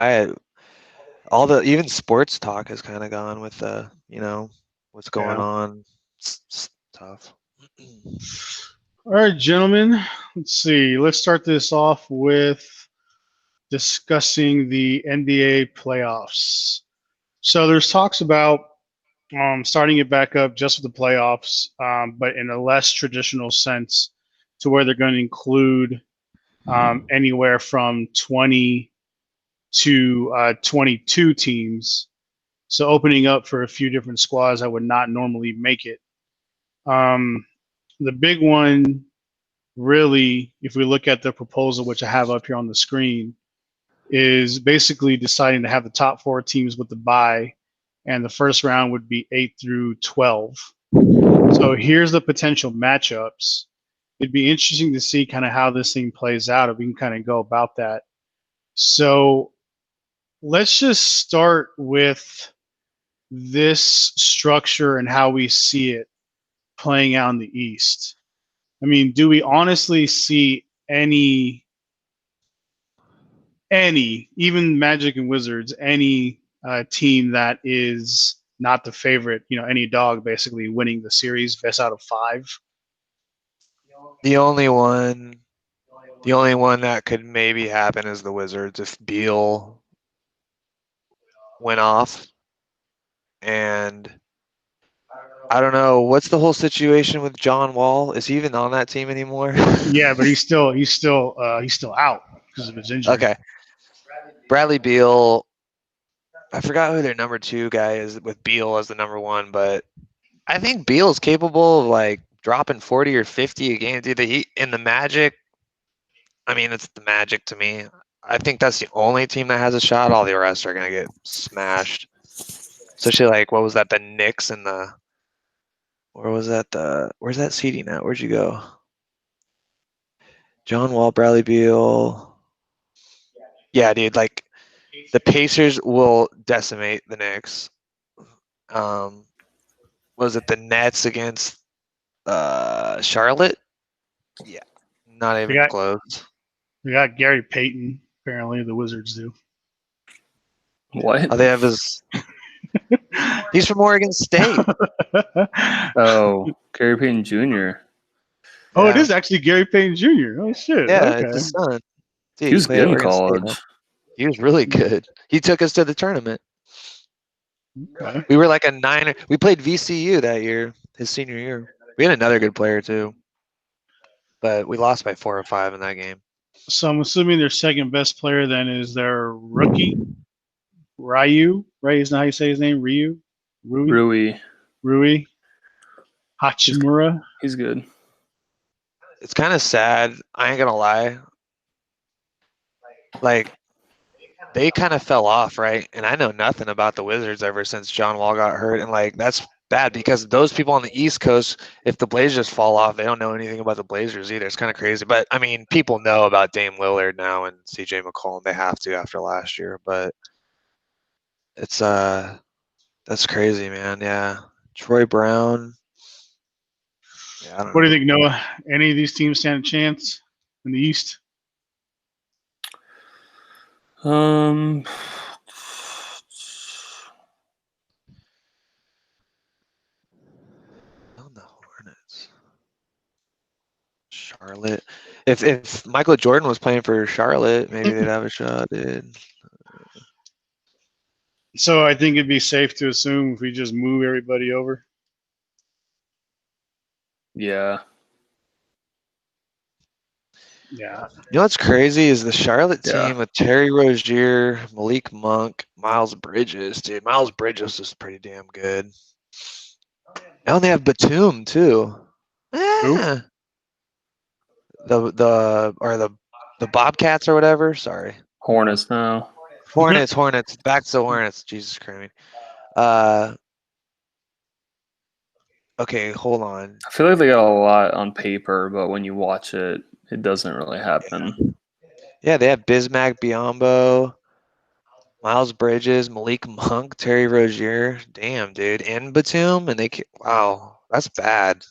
I all the even sports talk has kind of gone with the what's going Yeah. on. It's tough. All right, gentlemen. Let's see. Let's start this off with discussing the NBA playoffs. So there's talks about starting it back up just with the playoffs, but in a less traditional sense, to where they're going to include anywhere from 20 to 22 teams. So opening up for a few different squads that would not normally make it. Um, the big one, really, if we look at the proposal, which I have up here on the screen, is basically deciding to have the top four teams with the bye, and the first round would be 8 through 12. So here's the potential matchups. It'd be interesting to see kind of how this thing plays out if we can kind of go about that. So let's just start with this structure and how we see it playing out in the East. I mean, do we honestly see any, even Magic and Wizards, any team that is not the favorite, any dog basically winning the series best out of five? The only one, the only one that could maybe happen is the Wizards if Beal went off, and I don't know what's the whole situation with John Wall. Is he even on that team anymore? Yeah, but he's still out because of his injury. Okay, Bradley Beal. I forgot who their number two guy is with Beal as the number one, but I think Beal's capable of like dropping 40 or 50 a game. Dude, in the Magic, I mean, it's the Magic to me. I think that's the only team that has a shot. All the rest are gonna get smashed. Especially like what was that? The Knicks and the where was that? Where's that seeding at? Where'd you go? John Wall, Bradley Beal. Yeah, dude. Like the Pacers will decimate the Knicks. Um, was it the Nets against Charlotte? Yeah, not They even got close. they got Gary Payton. Apparently, the Wizards do. What? All they have is he's from Oregon State. Oh, Gary Payton Jr. Oh, it Yeah, is actually Gary Payton Jr. Oh shit. yeah, it's Okay. his son. Dude, He he was played good at in Oregon State, man. college. He was really good. He took us to the tournament. Okay. We were like a nine. We played VCU that year, his senior year. We had another good player too, but we lost by 4 or 5 in that game. So I'm assuming their second best player then is their rookie, Ryu. Right? Isn't that how you say his name? Rui? Rui. Rui He's Hachimura. he's good. It's kind of sad. I ain't gonna lie. Like they kind of fell off, right? And I know nothing about the Wizards ever since John Wall got hurt, and like that's bad because those people on the East Coast, if the Blazers fall off, they don't know anything about the Blazers either. It's kind of crazy. But I mean, people know about Dame Lillard now and CJ McCollum. They have to after last year, but it's that's crazy, man. Yeah, Troy Brown. Yeah, I don't What do know. you think, Noah? Any of these teams stand a chance in the East? Um, On the Hornets, Charlotte. If Michael Jordan was playing for Charlotte, maybe they'd have a shot, dude. So I think it'd be safe to assume if we just move everybody over. yeah. Yeah. You know what's crazy is the Charlotte Yeah. team with Terry Rozier, Malik Monk, Miles Bridges, dude. Miles Bridges is pretty damn good. Now they have Batum too. Who? Eh, the Bobcats or whatever. Sorry, Hornets now. Hornets. Back to the Hornets. Jesus Christ. Uh, okay, hold on. I feel like they got a lot on paper, but when you watch it, it doesn't really happen. Yeah, they have Bismack Biyombo, Miles Bridges, Malik Monk, Terry Rozier. Damn, dude, and Batum, and wow, that's bad.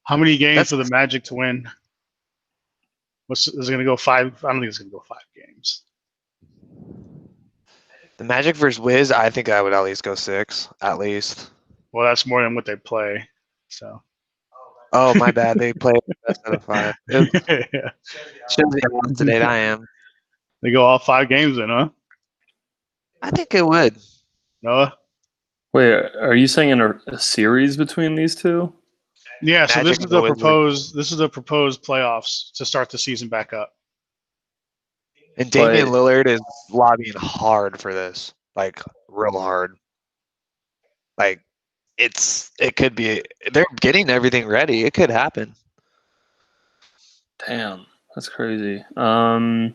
How many games That's for the Magic to win? Is it going to go five? I don't think it's going to go 5 games. The Magic versus Wiz, I think I would at least go 6, at least. Well, that's more than what they play. So. Oh, my bad. They play best out of 5. Oops. Yeah. Shows you how up to date I am. They go all 5 games in, huh? I think it would. Noah? Wait, are you saying a series between these two? Yeah, so Magic and the Wizards. this is the proposed playoffs to start the season back up. And Damian But- Lillard is lobbying hard for this, like real hard. Like it could be. They're getting everything ready. It could happen. Damn, that's crazy. Yeah.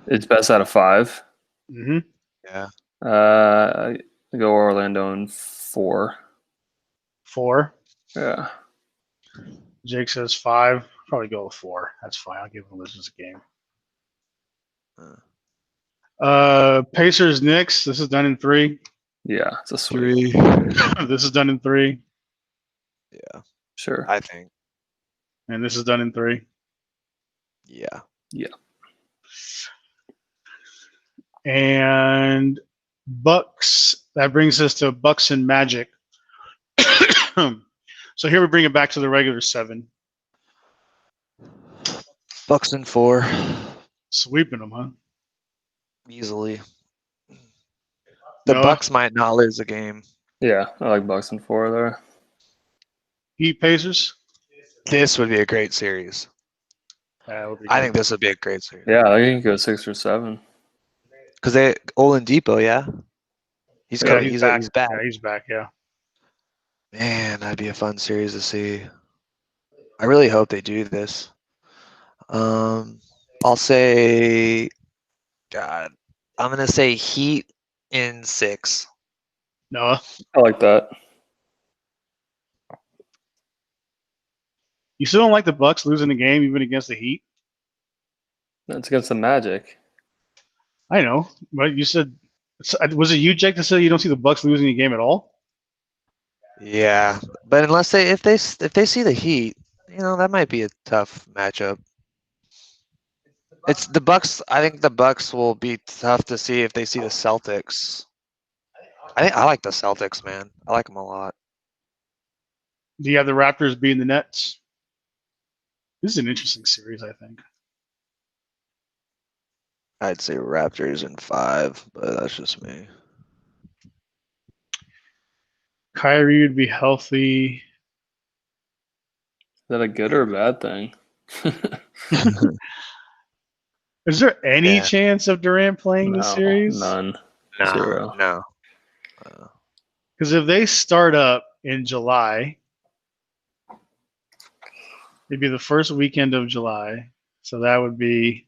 It's best out of 5. Mm-hmm. Yeah. I go Orlando in 4. 4. Yeah. Jake says 5. Probably go with 4. That's fine. I'll give the Wizards a game. Pacers Knicks. This is done in 3. Yeah, it's a sweep. 3. This is done in 3. Yeah, Sure. I think. And this is done in 3. Yeah. And Bucks. That brings us to Bucks and Magic. So here we bring it back to the regular 7. Bucks in 4. Sweeping them, huh? Easily. The Noah? Bucks might not lose a game. Yeah, I like Bucks in 4 there. Heat Pacers. This would be a great series. Would be I good. think this would be a great series. Yeah, I think you can go 6 or 7. Because they Oladipo, yeah. He's Yeah, coming. he's He's back. Yeah, he's back. Yeah. Man, that'd be a fun series to see. I really hope they do this. I'll say, God, I'm gonna say Heat in 6. Noah, I like that. you still don't like the Bucks losing the game even against the Heat? That's against the Magic. I know, but you said, was it you, Jake, that said you don't see the Bucks losing the game at all? Yeah, but unless if they see the Heat, that might be a tough matchup. It's the Bucks. I think the Bucks will be tough to see if they see the Celtics. I like the Celtics, man. I like them a lot. Do you have the Raptors beating the Nets? This is an interesting series, I think. I'd say Raptors in 5, but that's just me. Kyrie would be healthy. Is that a good or a bad thing? Is there any Yeah. chance of Durant playing this series? None. No, 0. no. Because if they start up in July, it'd be the first weekend of July. So that would be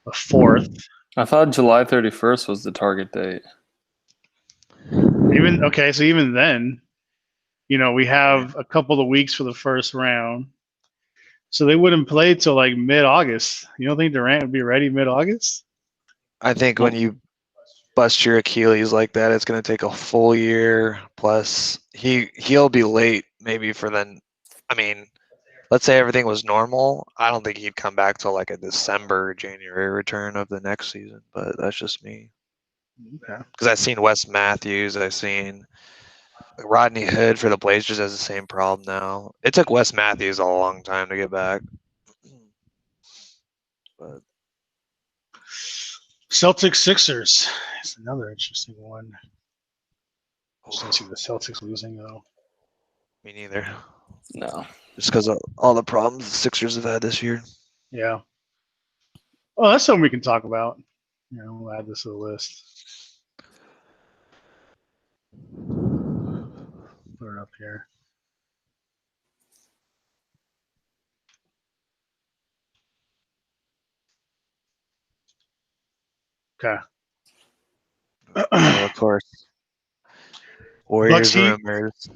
the 4th. I thought July 31st was the target date. So even then, we have a couple of weeks for the first round. So they wouldn't play till like mid-August. You don't think Durant would be ready mid-August? I think when you bust your Achilles like that, it's going to take a full year. Plus, he'll be late maybe for then. I mean, let's say everything was normal. I don't think he'd come back till like a December, January return of the next season. But that's just me. Okay. Because I've seen Wes Matthews. I've seen Rodney Hood for the Blazers has the same problem now. It took Wes Matthews a long time to get back. But Celtics Sixers is another interesting one. I just don't see the Celtics losing though. me neither. No. Just because of all the problems the Sixers have had this year. Yeah. Oh, that's something we can talk about. We'll add this to the list. Put it up here. Okay. Oh, of course. Warriors Heat. rumors.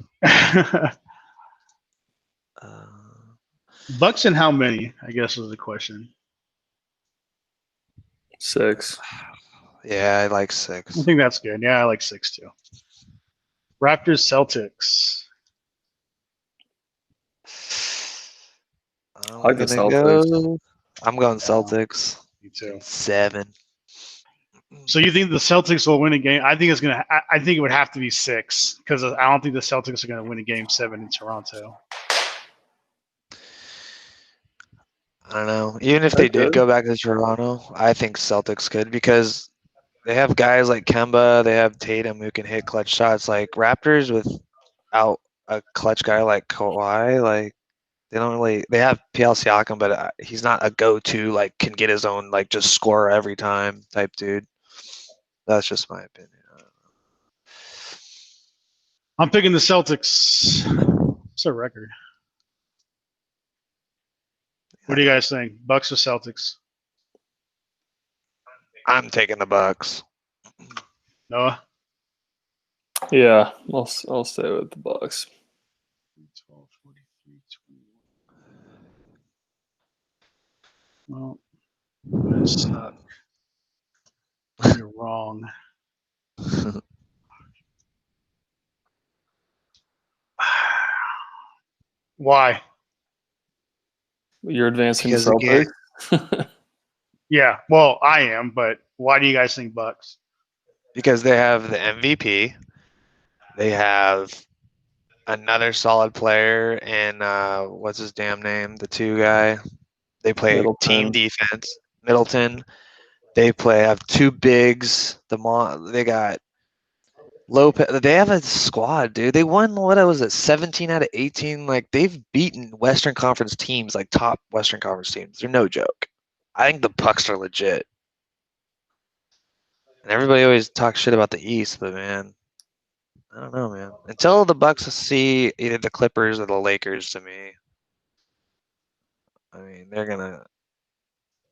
Bucks and how many, I guess, was the question. 6. Yeah, I like I 6. think that's good. Yeah, I like 6 too. Raptors Celtics. I'm like the gonna Celtics. I'm going Celtics. Me too. 7. So you think the Celtics will win a game? I think it's gonna. I think it would have to be 6 because I don't think the Celtics are gonna win a game 7 in Toronto. I don't know. Even if they did Okay. go back to Toronto, I think Celtics could because they have guys like Kemba, they have Tatum who can hit clutch shots. Like Raptors without a clutch guy like Kawhi, like they don't really. They have PL Siakam, but he's not a go-to like can get his own like just score every time type dude. That's just my opinion. I'm picking the Celtics. What's their record? What do you guys think? Bucks or Celtics? I'm taking the Bucks. Noah? Yeah, I'll stay with the Bucks. 12, 43, 21. Well, you guys suck. You're wrong. Why? You're advancing Because again, Celtics. Yeah, well, I am, but why do you guys think Bucks? because they have the MVP, they have another solid player, and what's his damn name? The 2 guy. They play team Middleton. defense. Middleton. They have 2 bigs. They got Lopez. They have a squad, dude. They won what was it, 17 out of 18. Like they've beaten Western Conference teams, like top Western Conference teams. They're no joke. I think the Bucks are legit. And everybody always talks shit about the East, but man, I don't know, man. Until the Bucks see either the Clippers or the Lakers, to me, I mean, they're gonna.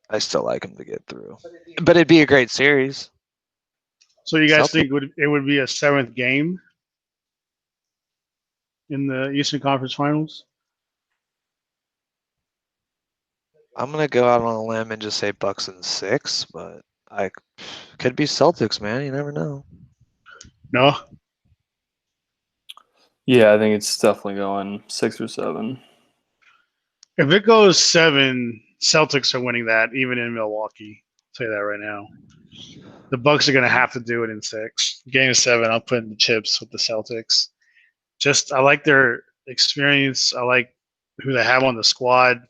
I still like them to get through, but it'd be a great series. So you guys Celtics. think it would be a 7th game in the Eastern Conference Finals? I'm gonna go out on a limb and just say Bucks in 6, but I could be Celtics, man. You never know. No. Yeah, I think it's definitely going 6 or 7. If it goes 7, Celtics are winning that, even in Milwaukee. I'll tell you that right now. The Bucks are going to have to do it in 6. Game 7, I'll put in the chips with the Celtics. I like their experience. I like who they have on the squad.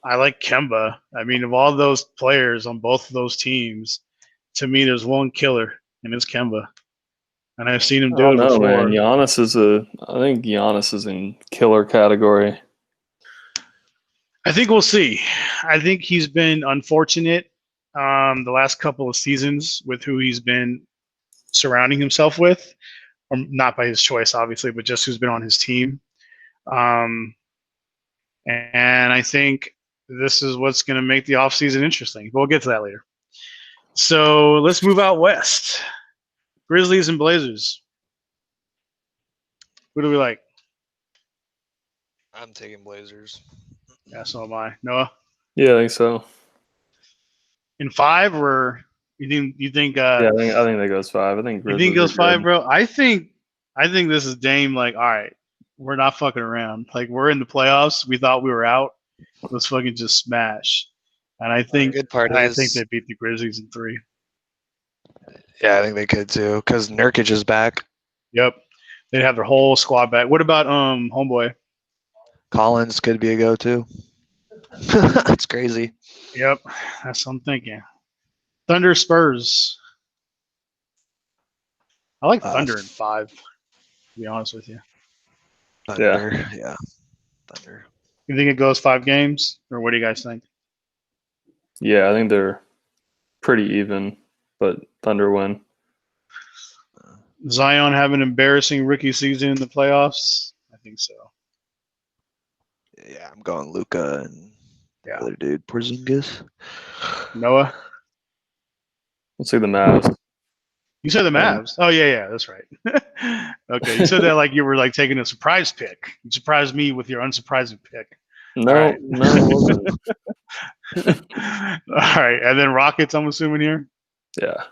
I like Kemba. I mean, of all those players on both of those teams, to me, there's one killer, and it's Kemba. And I've seen him I do don't it know, before. man. I think Giannis is in killer category. I think we'll see. I think he's been unfortunate the last couple of seasons with who he's been surrounding himself with, or not by his choice, obviously, but just who's been on his team. And I think this is what's going to make the offseason interesting. But we'll get to that later. So let's move out west. Grizzlies and Blazers. Who do we like? I'm taking Blazers. Yeah, so am I. Noah? Yeah, I think so. In 5, or you think Yeah, I think that goes 5. I think you Grizzlies think it goes are 5, good. bro? I think this is Dame like, all right, we're not fucking around. Like we're in the playoffs. We thought we were out. Let's fucking just smash. And I The think good part they is, beat the Grizzlies in 3. yeah, I think they could too, because Nurkic is back. Yep. They'd have their whole squad back. What about homeboy? Collins could be a go-to. That's crazy. Yep. That's what I'm thinking. Thunder Spurs. I like Thunder in 5, to be honest with you. Thunder, yeah, Thunder. You think it goes 5 games? Or what do you guys think? Yeah, I think they're pretty even, but Thunder win. Zion have an embarrassing rookie season in the playoffs? I think so. Yeah, I'm going Luka and the Yeah. other dude, Porzingis. Noah? Let's see the Mavs. You said the Mavs. Oh, yeah, that's right. Okay, you said that like you were like taking a surprise pick. You surprised me with your unsurprising pick. No, All right. no, it wasn't. All right, and then Rockets, I'm assuming here. Yeah.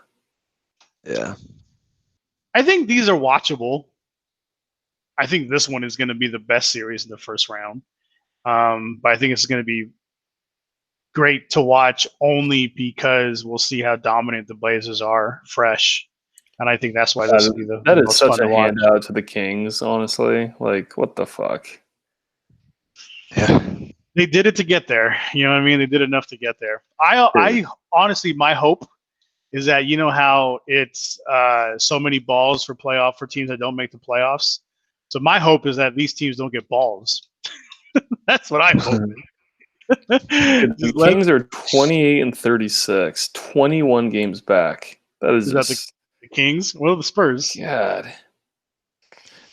Yeah, I think these are watchable. I think this one is going to be the best series in the first round. But I think it's going to be great to watch only because we'll see how dominant the Blazers are fresh. And I think that's why this will be the That is most such fun a to watch. handout to the Kings, honestly. Like, what the fuck? Yeah. They did it to get there. You know what I mean? They did enough to get there. I honestly, my hope is that you know how it's so many balls for teams that don't make the playoffs. So my hope is that these teams don't get balls. That's what I'm hoping. The Kings are 28-36, 21 games back. That is that just the Kings? What are the Spurs? God.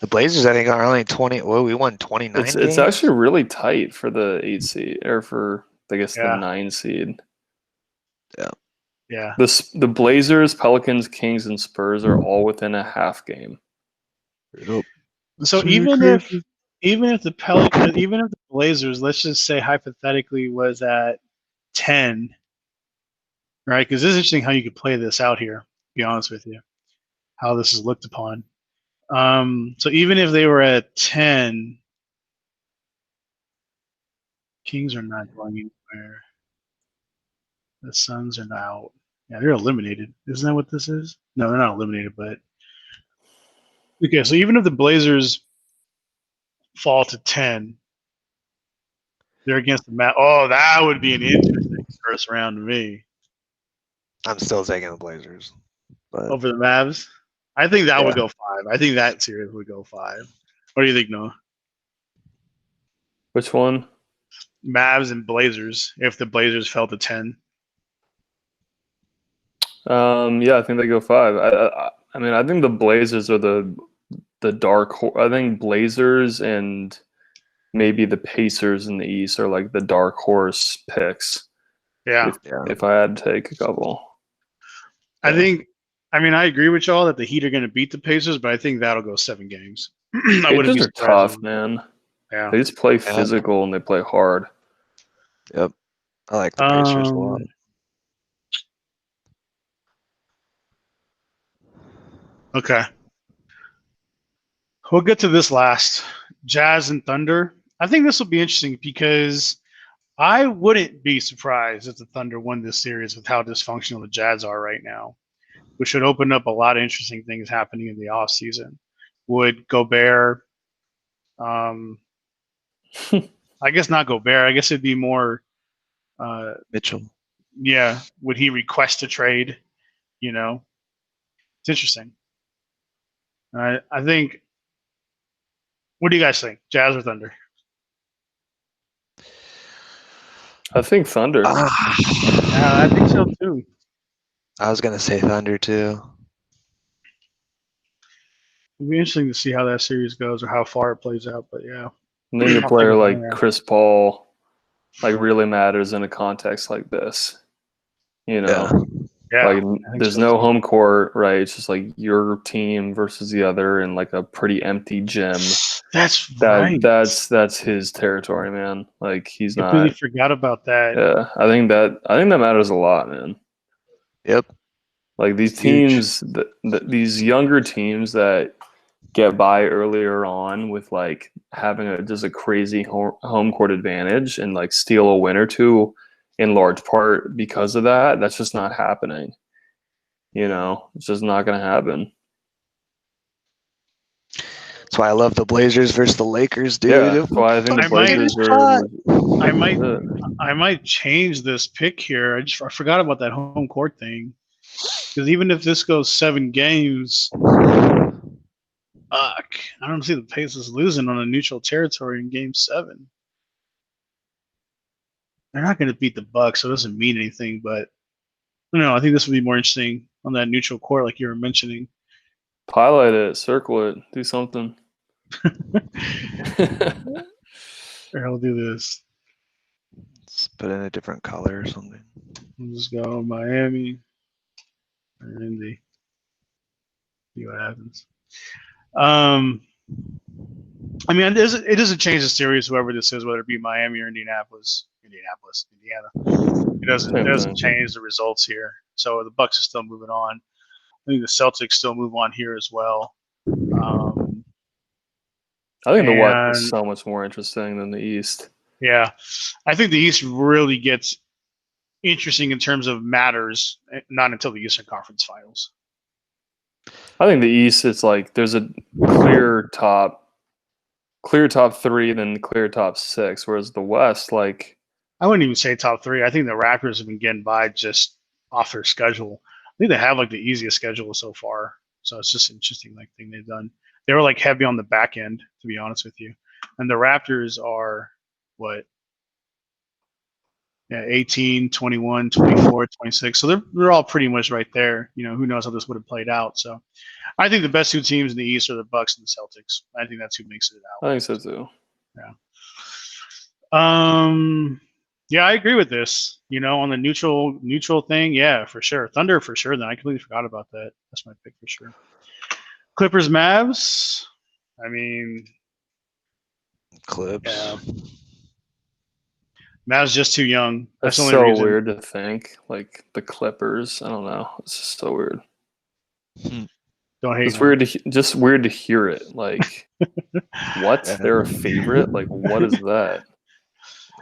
The Blazers, I think, are only 20. Well, we won 29 It's games. actually really tight for the 8 seed, or for I guess the 9 seed. Yeah. The Blazers, Pelicans, Kings, and Spurs are all within a half game. So even if the Blazers, let's just say hypothetically, was at 10, right? Because this is interesting how you could play this out here. To be honest with you, how this is looked upon. So even if they were at 10, Kings are not going anywhere. The Suns are out. Yeah, they're eliminated. Isn't that what this is? No, they're not eliminated, but okay. So even if the Blazers fall to 10, they're against the Mavs. Oh, that would be an interesting first round to me. I'm still taking the Blazers. But Over the Mavs? I think that would go 5. I think that series would go 5. What do you think, Noah? Which one? Mavs and Blazers, if the Blazers fell to 10. Yeah, I think they go 5. I mean, I think the Blazers are the dark horse. I think Blazers and maybe the Pacers in the East are like the dark horse picks. Yeah. If I had to take a couple. I agree with y'all that the Heat are going to beat the Pacers, but I think that'll go 7 games. I wouldn't be Pacers are surprised. tough, man. Yeah. They just play physical and they play hard. Yep. I like the Pacers a lot. Okay. We'll get to this last. Jazz and Thunder. I think this will be interesting because I wouldn't be surprised if the Thunder won this series with how dysfunctional the Jazz are right now, which should open up a lot of interesting things happening in the offseason. Would Gobert, I guess not Gobert, I guess it'd be more Mitchell. Yeah. Would he request a trade? You know, it's interesting. I think, what do you guys think? Jazz or Thunder? I think Thunder. Yeah, I think so too. I was going to say Thunder too. It'll be interesting to see how that series goes or how far it plays out, but yeah. I think a player like Chris Paul like really matters in a context like this. You know? Yeah. Like there's no home court, right? It's just like your team versus the other in like a pretty empty gym. That's right. That's his territory, man. Like he's not. I really forgot about that. Yeah, I think that matters a lot, man. Yep. Like these teams, these younger teams that get by earlier on with like having just a crazy home court advantage and like steal a win or two in large part because of that. That's just not happening. You know, it's just not going to happen. That's why I love the Blazers versus the Lakers, dude. Yeah, that's why I think the Blazers are. I might change this pick here. I forgot about that home court thing. Because even if this goes 7 games, I don't see the Pacers losing on a neutral territory in Game 7. They're not going to beat the Bucks, so it doesn't mean anything. But I think this would be more interesting on that neutral court, like you were mentioning. Highlight it, circle it, do something. Here, I'll do this. Let's put in a different color or something. We'll just go Miami or Indy. See what happens. It doesn't change the series, whoever this is, whether it be Miami or Indiana. It doesn't change the results here. So the Bucks are still moving on. I think the Celtics still move on here as well. I think the West is so much more interesting than the East. Yeah, I think the East really gets interesting in terms of matters, not until the Eastern Conference Finals. I think the East, it's like there's a clear top 3, then clear top 6. Whereas the West, like I wouldn't even say top 3. I think the Raptors have been getting by just off their schedule. I think they have like the easiest schedule so far. So it's just interesting thing they've done. They were like heavy on the back end, to be honest with you. And the Raptors are what? Yeah, 18, 21, 24, 26. So they're all pretty much right there. Who knows how this would have played out. So I think the best 2 teams in the East are the Bucks and the Celtics. I think that's who makes it out. I think so too. Yeah. Yeah, I agree with this. On the neutral thing, yeah, for sure. Thunder for sure. Then I completely forgot about that. That's my pick for sure. Clippers, Mavs. I mean, Clips. yeah. Mavs just too young. That's the only so reason. weird to think. Like the Clippers, I don't know. It's just so weird. Don't hate. It's weird just weird to hear it. Like, what? They're a favorite? Like, what is that?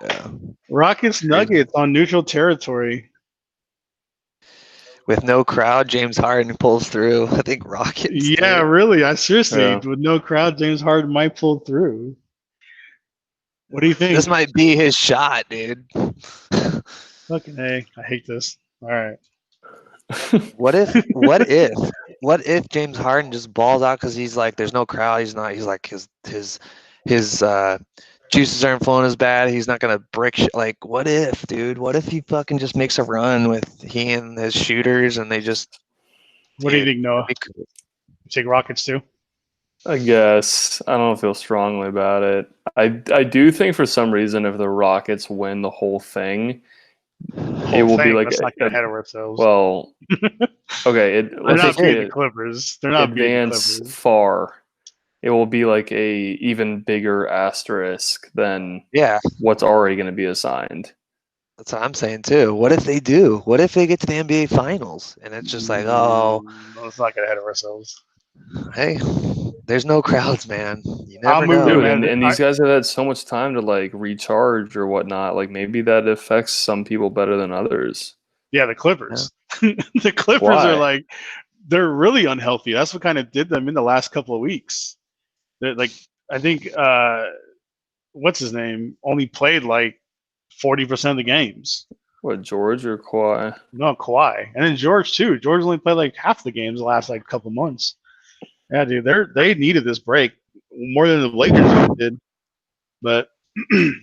Yeah. Rockets Nuggets on neutral territory. With no crowd, James Harden pulls through. I think Rockets. Yeah, dude. really. I seriously, Yeah. with no crowd, James Harden might pull through. What do you think? This might be his shot, dude. Fucking A. I hate this. All right. What if James Harden just balls out because he's like, there's no crowd. He's like his juices aren't flowing as bad. He's not gonna brick. Like, what if, dude? What if he fucking just makes a run with he and his shooters and they just? What do you think, Noah? You take Rockets too? I guess I don't feel strongly about it. I do think for some reason if the Rockets win the whole thing, it will be like let's not get ahead of ourselves. Well, okay. Let's not beat the Clippers. They're not beating the Clippers. Far. It will be like a even bigger asterisk than what's already going to be assigned. That's what I'm saying too. What if they do? What if they get to the NBA Finals and it's just like, let's not get ahead of ourselves. Hey, there's no crowds, man. You never know. Dude, and these guys have had so much time to like recharge or whatnot. Like maybe that affects some people better than others. Yeah, the Clippers. Yeah. The Clippers are like, they're really unhealthy. That's what kind of did them in the last couple of weeks. They're like, I think, what's his name? Only played like 40% of the games. What, George or Kawhi? No, Kawhi. And then George too. George only played like half the games the last like couple months. Yeah, dude, they needed this break more than the Lakers did. But do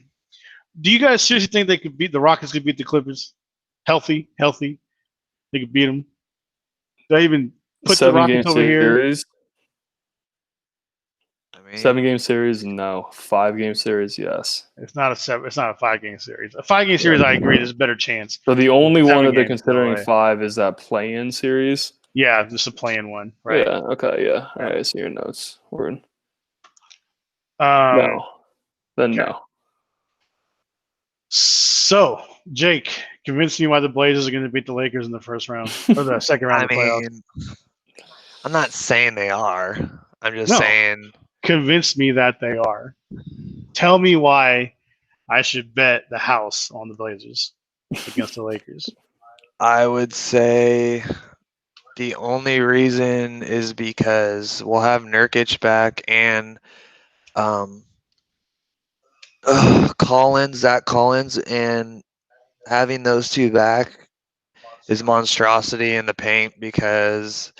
you guys seriously think they could beat the Rockets? Could beat the Clippers? Healthy, they could beat them. Did I even put the Rockets over here? I mean, 7-game series, no. 5-game series, yes. It's not a 5-game series. A 5-game series, I agree, there's a better chance. So the only one that they're considering 5 is that play-in series. Yeah, just a play-in one, right? Yeah. Okay. Yeah. All right. I see your notes. Word. No. Then no. So, Jake, convince me why the Blazers are going to beat the Lakers in the first round or the second round of the playoffs. I'm not saying they are. I'm just saying. Convince me that they are. Tell me why I should bet the house on the Blazers against the Lakers. I would say the only reason is because we'll have Nurkic back and Zach Collins, and having those two back is monstrosity in the paint because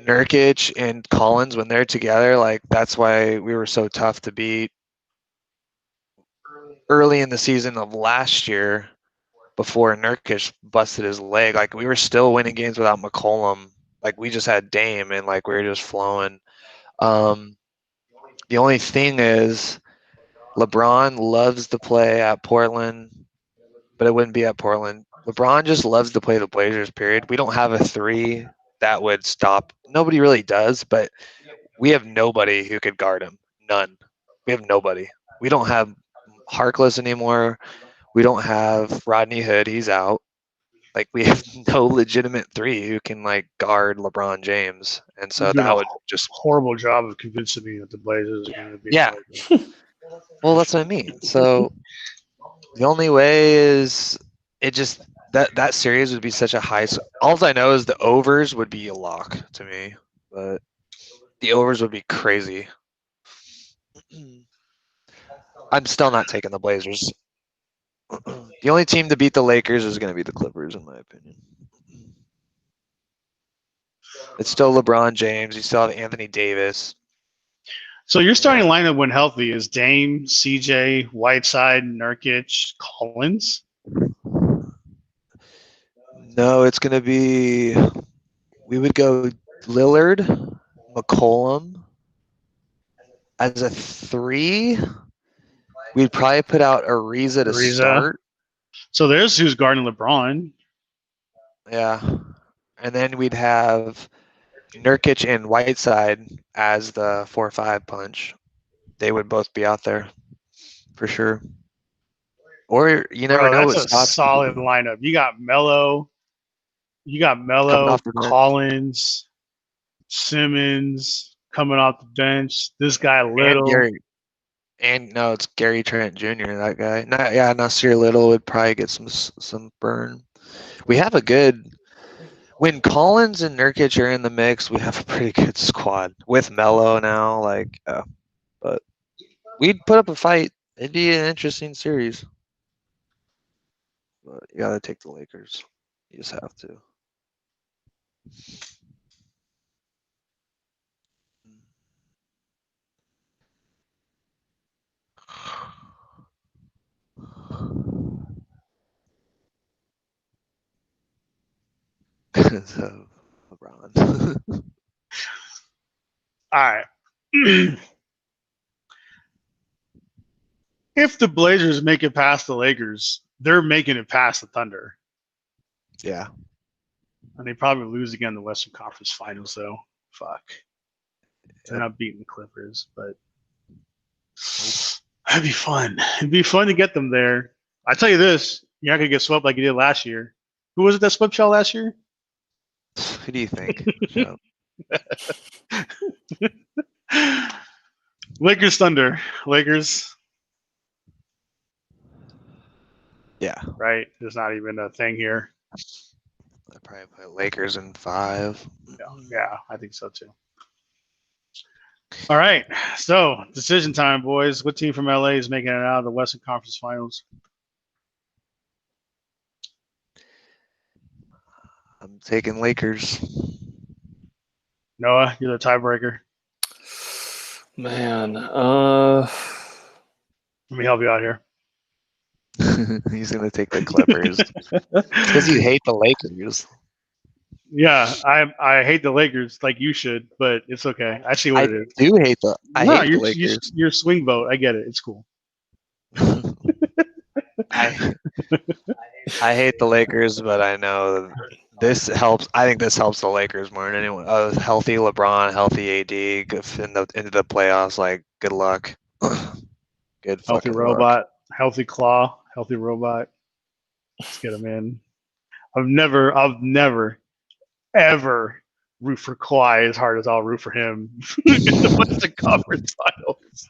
Nurkic and Collins, when they're together, like that's why we were so tough to beat early in the season of last year. Before Nurkic busted his leg, like we were still winning games without McCollum. Like we just had Dame and like we were just flowing. The only thing is LeBron loves to play at Portland, but it wouldn't be at Portland. LeBron just loves to play the Blazers, period. We don't have a 3 that would stop. Nobody really does, but we have nobody who could guard him. None. We have nobody. We don't have Harkless anymore. We don't have Rodney Hood. He's out. Like we have no legitimate 3 who can like guard LeBron James, and so that would just horrible job of convincing me that the Blazers are going to be. Well, that's what I mean. So the only way is it just that series would be such a high. All I know is the overs would be a lock to me, but the overs would be crazy. I'm still not taking the Blazers. The only team to beat the Lakers is going to be the Clippers, in my opinion. It's still LeBron James. You still have Anthony Davis. So your starting lineup when healthy is Dame, CJ, Whiteside, Nurkic, Collins. No, it's going to be. We would go Lillard, McCollum as a 3. We'd probably put out Ariza to start. So there's who's guarding LeBron. Yeah, and then we'd have Nurkic and Whiteside as the 4-5 punch. They would both be out there for sure. Or you never know. That's a solid lineup. You got Melo. Collins, Simmons coming off the bench. This guy Little. And no, it's Gary Trent Jr. That guy. Nasir Little would probably get some burn. We have a good. When Collins and Nurkic are in the mix, we have a pretty good squad with Melo now. But we'd put up a fight. It'd be an interesting series. But you gotta take the Lakers. You just have to. So, LeBron. All right. If the Blazers make it past the Lakers, they're making it past the Thunder. Yeah. And they probably lose again in the Western Conference Finals, though. Fuck. They're not beating the Clippers, but that'd be fun. It'd be fun to get them there. I tell you this, you're not going to get swept like you did last year. Who was it that swept y'all last year? Who do you think? Lakers Thunder. Lakers. Yeah. Right? There's not even a thing here. I'd probably put Lakers in 5. Yeah, I think so too. All right. So, decision time, boys. What team from LA is making it out of the Western Conference Finals? I'm taking Lakers. Noah, you're the tiebreaker. Man, let me help you out here. He's gonna take the Clippers because you hate the Lakers. Yeah, I hate the Lakers like you should, but it's okay. I see what it is. I hate the Lakers. You're swing vote. I get it. It's cool. I hate the Lakers, but I know this helps. I think this helps the Lakers more than anyone. Healthy LeBron, healthy AD into the playoffs. Like, good luck. Good healthy robot, luck. Healthy Claw, healthy robot. Let's get him in. I've never, ever root for Kawhi as hard as I'll root for him in the Western Conference Finals.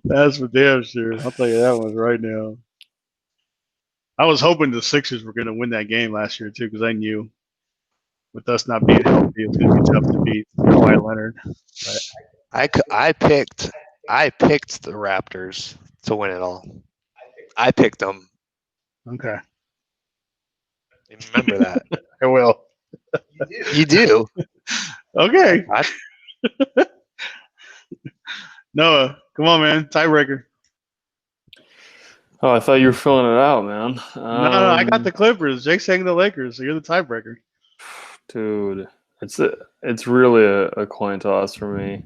That's for damn sure. I'll tell you that one right now. I was hoping the Sixers were going to win that game last year too, because I knew with us not being healthy, it's going to be tough to beat Kawhi Leonard. But I picked the Raptors to win it all. I picked them. Okay. Remember that. I will. You do. Okay. Noah, come on, man. Tiebreaker. Oh, I thought you were filling it out, man. No, I got the Clippers. Jake's saying the Lakers, so you're the tiebreaker. Dude, it's really a coin toss for me.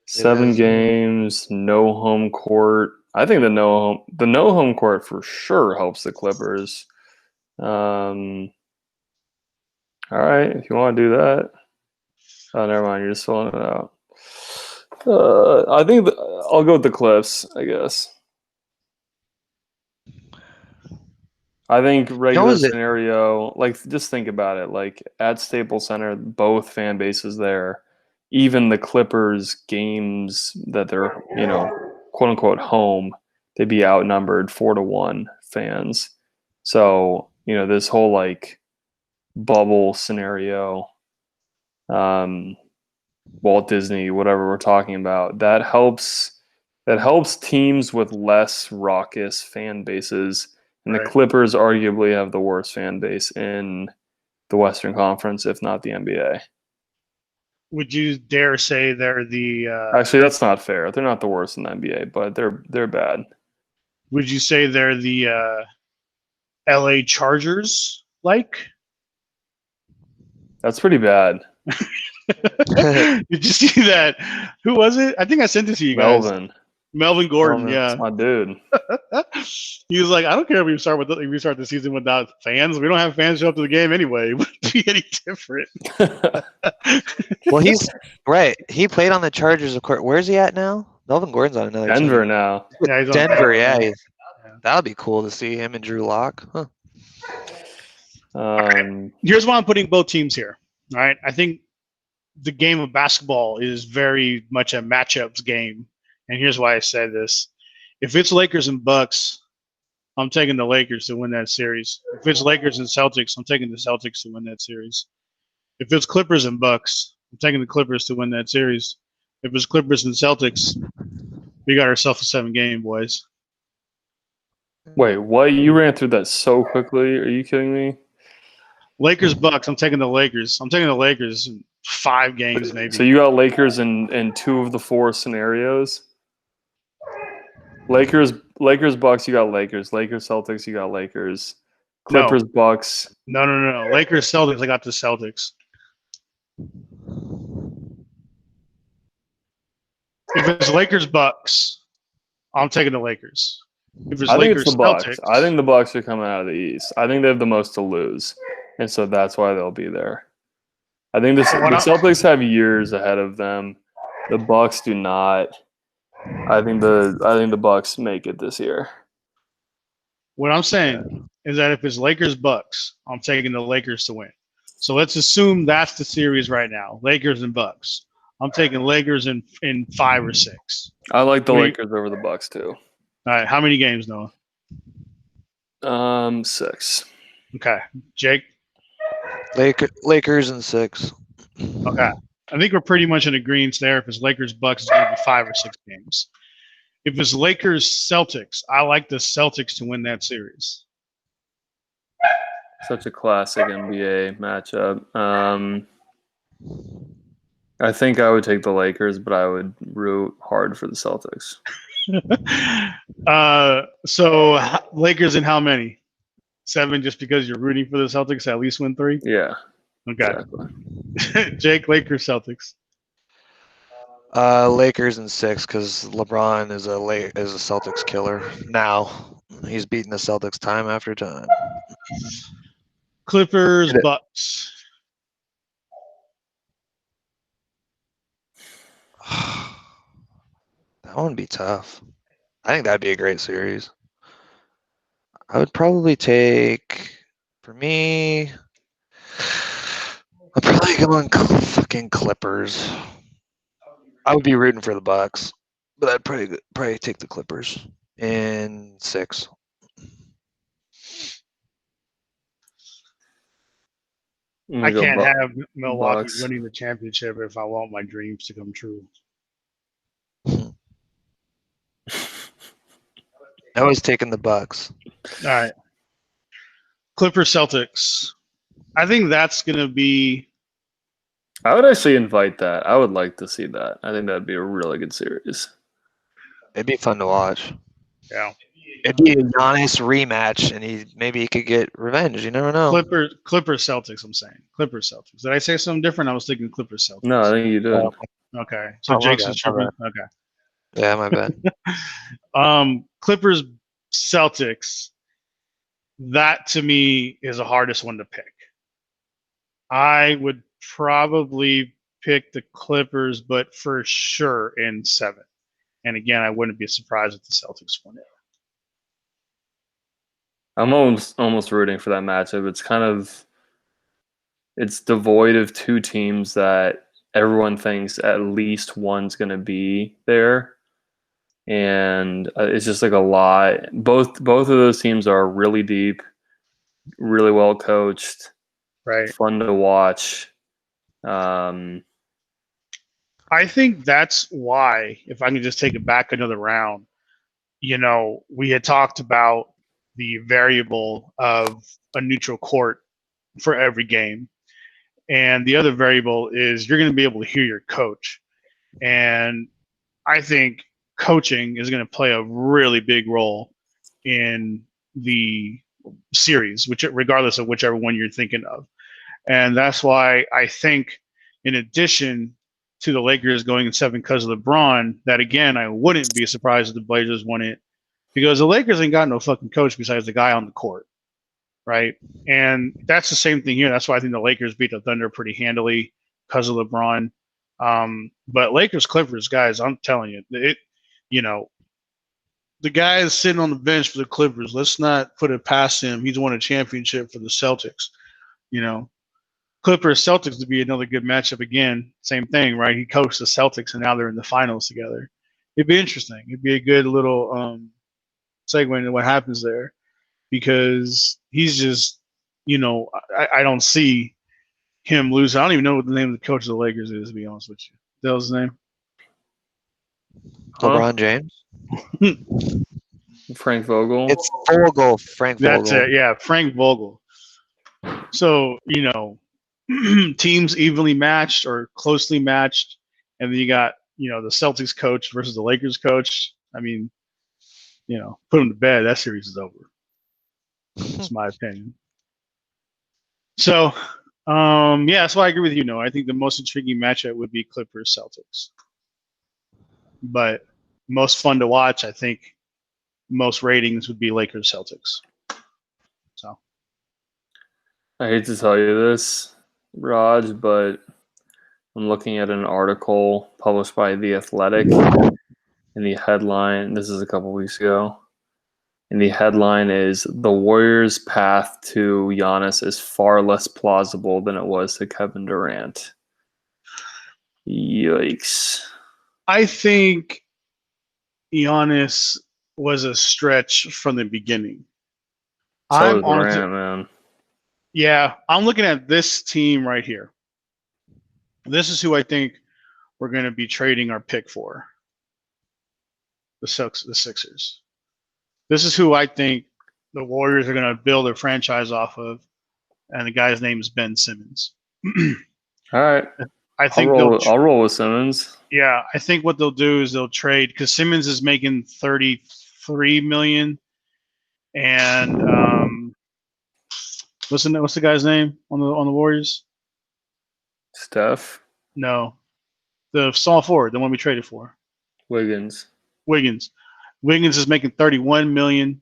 7 games, no home court. I think the no home court for sure helps the Clippers. All right, if you want to do that. Oh, never mind. You're just filling it out. I think I'll go with the Clips, I guess. I think regular scenario, like, just think about it. Like, at Staples Center, both fan bases there. Even the Clippers games that they're, quote unquote home, they'd be outnumbered 4-1 fans. So, this whole like bubble scenario, Walt Disney, whatever we're talking about, that helps teams with less raucous fan bases. And the Right. Clippers arguably have the worst fan base in the Western Conference, if not the NBA. Would you dare say they're the? Actually, that's not fair. They're not the worst in the NBA, but they're bad. Would you say they're the LA Chargers? Like, That's pretty bad. did you see that? Who was it? I think I sent it to you guys. Melvin Gordon. Yeah, That's my dude. he was like, I don't care if we start the season without fans. We don't have fans show up to the game anyway. It wouldn't be any different. Well, he's right. He played on the Chargers, of course. Where's he at now? Melvin Gordon's on another Denver team. now. Yeah, he's on Denver, yeah. That would be cool to see him and Drew Lock. Huh. Here's why I'm putting both teams here. All right, I think the game of basketball is very much a matchups game, and here's why I say this: if it's Lakers and Bucks, I'm taking the Lakers to win that series. If it's Lakers and Celtics, I'm taking the Celtics to win that series. If it's Clippers and Bucks, I'm taking the Clippers to win that series. If it's Clippers and Celtics, we got ourselves a 7-game, boys. Wait, what? You ran through that so quickly. Are you kidding me? Lakers, Bucks, I'm taking the Lakers. I'm taking the Lakers in 5 games, maybe. So you got Lakers in 2 of the 4 scenarios? Lakers, Bucks, you got Lakers. Lakers, Celtics, you got Lakers. Clippers, No. Bucks. No. Lakers, Celtics, I got the Celtics. If it's Lakers, Bucks, I'm taking the Lakers. If it's I think Lakers, it's the Bucks. Celtics, I think the Bucks are coming out of the East. I think they have the most to lose, and so that's why they'll be there. I think the Celtics have years ahead of them. The Bucks do not. I think the Bucks make it this year. what I'm saying is that if it's Lakers, Bucks, I'm taking the Lakers to win. So let's assume that's the series right now, Lakers and Bucks. I'm taking Lakers in 5 or 6. I like the Lakers over the Bucks too. All right, how many games, Noah? 6. Okay, Jake. Lakers in 6. Okay, I think we're pretty much in agreement there. If it's Lakers, Bucks, it's going to be 5 or 6 games. If it's Lakers, Celtics, I like the Celtics to win that series. Such a classic NBA matchup. I think I would take the Lakers, but I would root hard for the Celtics. So Lakers in how many? 7, just because you're rooting for the Celtics to at least win 3? Yeah. Okay. Exactly. Jake, Lakers, Celtics. Lakers in 6 because LeBron is a Celtics killer. Now he's beating the Celtics time after time. Clippers, Bucks. That one would be tough. I think that'd be a great series. I would probably take, for me, I'd probably go on fucking Clippers. I would be rooting for the Bucks, but I'd probably take the Clippers in 6. I can't have Milwaukee winning the championship if I want my dreams to come true. I was taking the Bucks. All right. Clippers, Celtics. I think that's going to be. I would actually invite that. I would like to see that. I think that'd be a really good series. It'd be fun to watch. Yeah. It'd be a Giannis rematch, and maybe he could get revenge. You never know. Clippers, Celtics. I'm saying Clippers, Celtics. Did I say something different? I was thinking Clippers, Celtics. No, I think you did. Okay, so Jake's is tripping. Okay. Yeah, my bad. Clippers, Celtics. That to me is the hardest one to pick. I would probably pick the Clippers, but for sure in 7. And again, I wouldn't be surprised if the Celtics won it. I'm almost rooting for that matchup. It's devoid of 2 teams that everyone thinks at least one's going to be there, and it's just like a lot. Both of those teams are really deep. really well coached, Right. fun to watch. I think that's why, if I can just take it back another round, we had talked about the variable of a neutral court for every game. And the other variable is you're going to be able to hear your coach. And I think coaching is going to play a really big role in the series, regardless of whichever one you're thinking of. And that's why I think, in addition to the Lakers going in 7 because of LeBron, that again, I wouldn't be surprised if the Blazers won it, because the Lakers ain't got no fucking coach besides the guy on the court, right? And that's the same thing here. That's why I think the Lakers beat the Thunder pretty handily because of LeBron. But Lakers Clippers, guys, I'm telling you, the guy is sitting on the bench for the Clippers. Let's not put it past him. He's won a championship for the Celtics. Clippers Celtics to be another good matchup again. Same thing, right? He coached the Celtics, and now they're in the finals together. It'd be interesting. It'd be a good little segue into what happens there, because he's just, I don't see him losing. I don't even know what the name of the coach of the Lakers is, to be honest with you. That was his name? LeBron James. Frank Vogel. It's Vogel. Frank Vogel. That's it. Yeah, Frank Vogel. So, teams evenly matched or closely matched, and then you got, the Celtics coach versus the Lakers coach. I mean, put them to bed. That series is over. That's my opinion. So, that's why I agree with you. No, I think the most intriguing matchup would be Clippers Celtics, but most fun to watch, I think, most ratings would be Lakers Celtics. So, I hate to tell you this, Raj, but I'm looking at an article published by The Athletic, and the headline, this is a couple weeks ago, and the headline is, "The Warriors' path to Giannis is far less plausible than it was to Kevin Durant." Yikes. I think Giannis was a stretch from the beginning. So Durant, man. Yeah, I'm looking at this team right here. This is who I think we're going to be trading our pick for. The Sixers. This is who I think the Warriors are going to build their franchise off of, and the guy's name is Ben Simmons. All right. I think I'll roll with Simmons. Yeah, I think what they'll do is they'll trade, because Simmons is making $33 million, and what's the guy's name on the Warriors? Steph. No, the small forward, the one we traded for. Wiggins is making $31 million.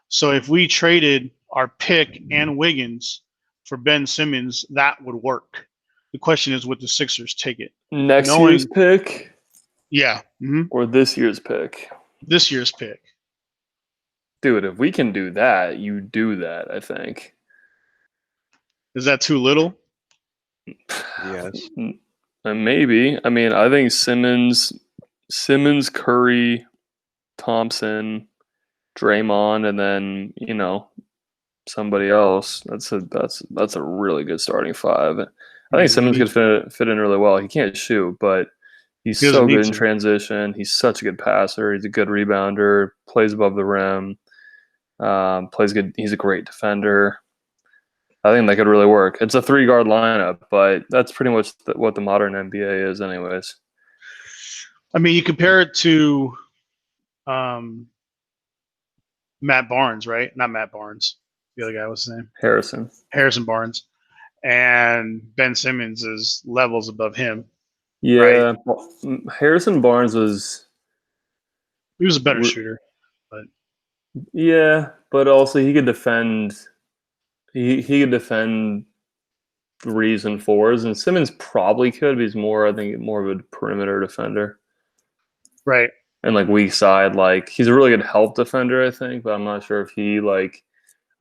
So if we traded our pick and Wiggins for Ben Simmons, that would work. The question is, would the Sixers take it? Next year's pick? Yeah. Mm-hmm. Or this year's pick? This year's pick. Dude, if we can do that, you do that, I think. Is that too little? Yes. Maybe. I mean, I think Simmons, Curry, Thompson, Draymond, and then, somebody else. That's a really good starting five. I think Simmons could fit in really well. He can't shoot, but he's so good in transition. He's such a good passer. He's a good rebounder. Plays above the rim. Plays good. He's a great defender. I think that could really work. It's a 3-guard lineup, but that's pretty much what the modern NBA is, anyways. I mean, you compare it to Matt Barnes, right? Not Matt Barnes. The other guy, what's his name? Harrison Barnes. And Ben Simmons is levels above him. Yeah. Right? Well, Harrison Barnes was... He was a better shooter. But yeah, but also he could defend... He could defend 3s and 4s, and Simmons probably could, but he's more of a perimeter defender. Right. And weak side, he's a really good help defender, I think, but I'm not sure if he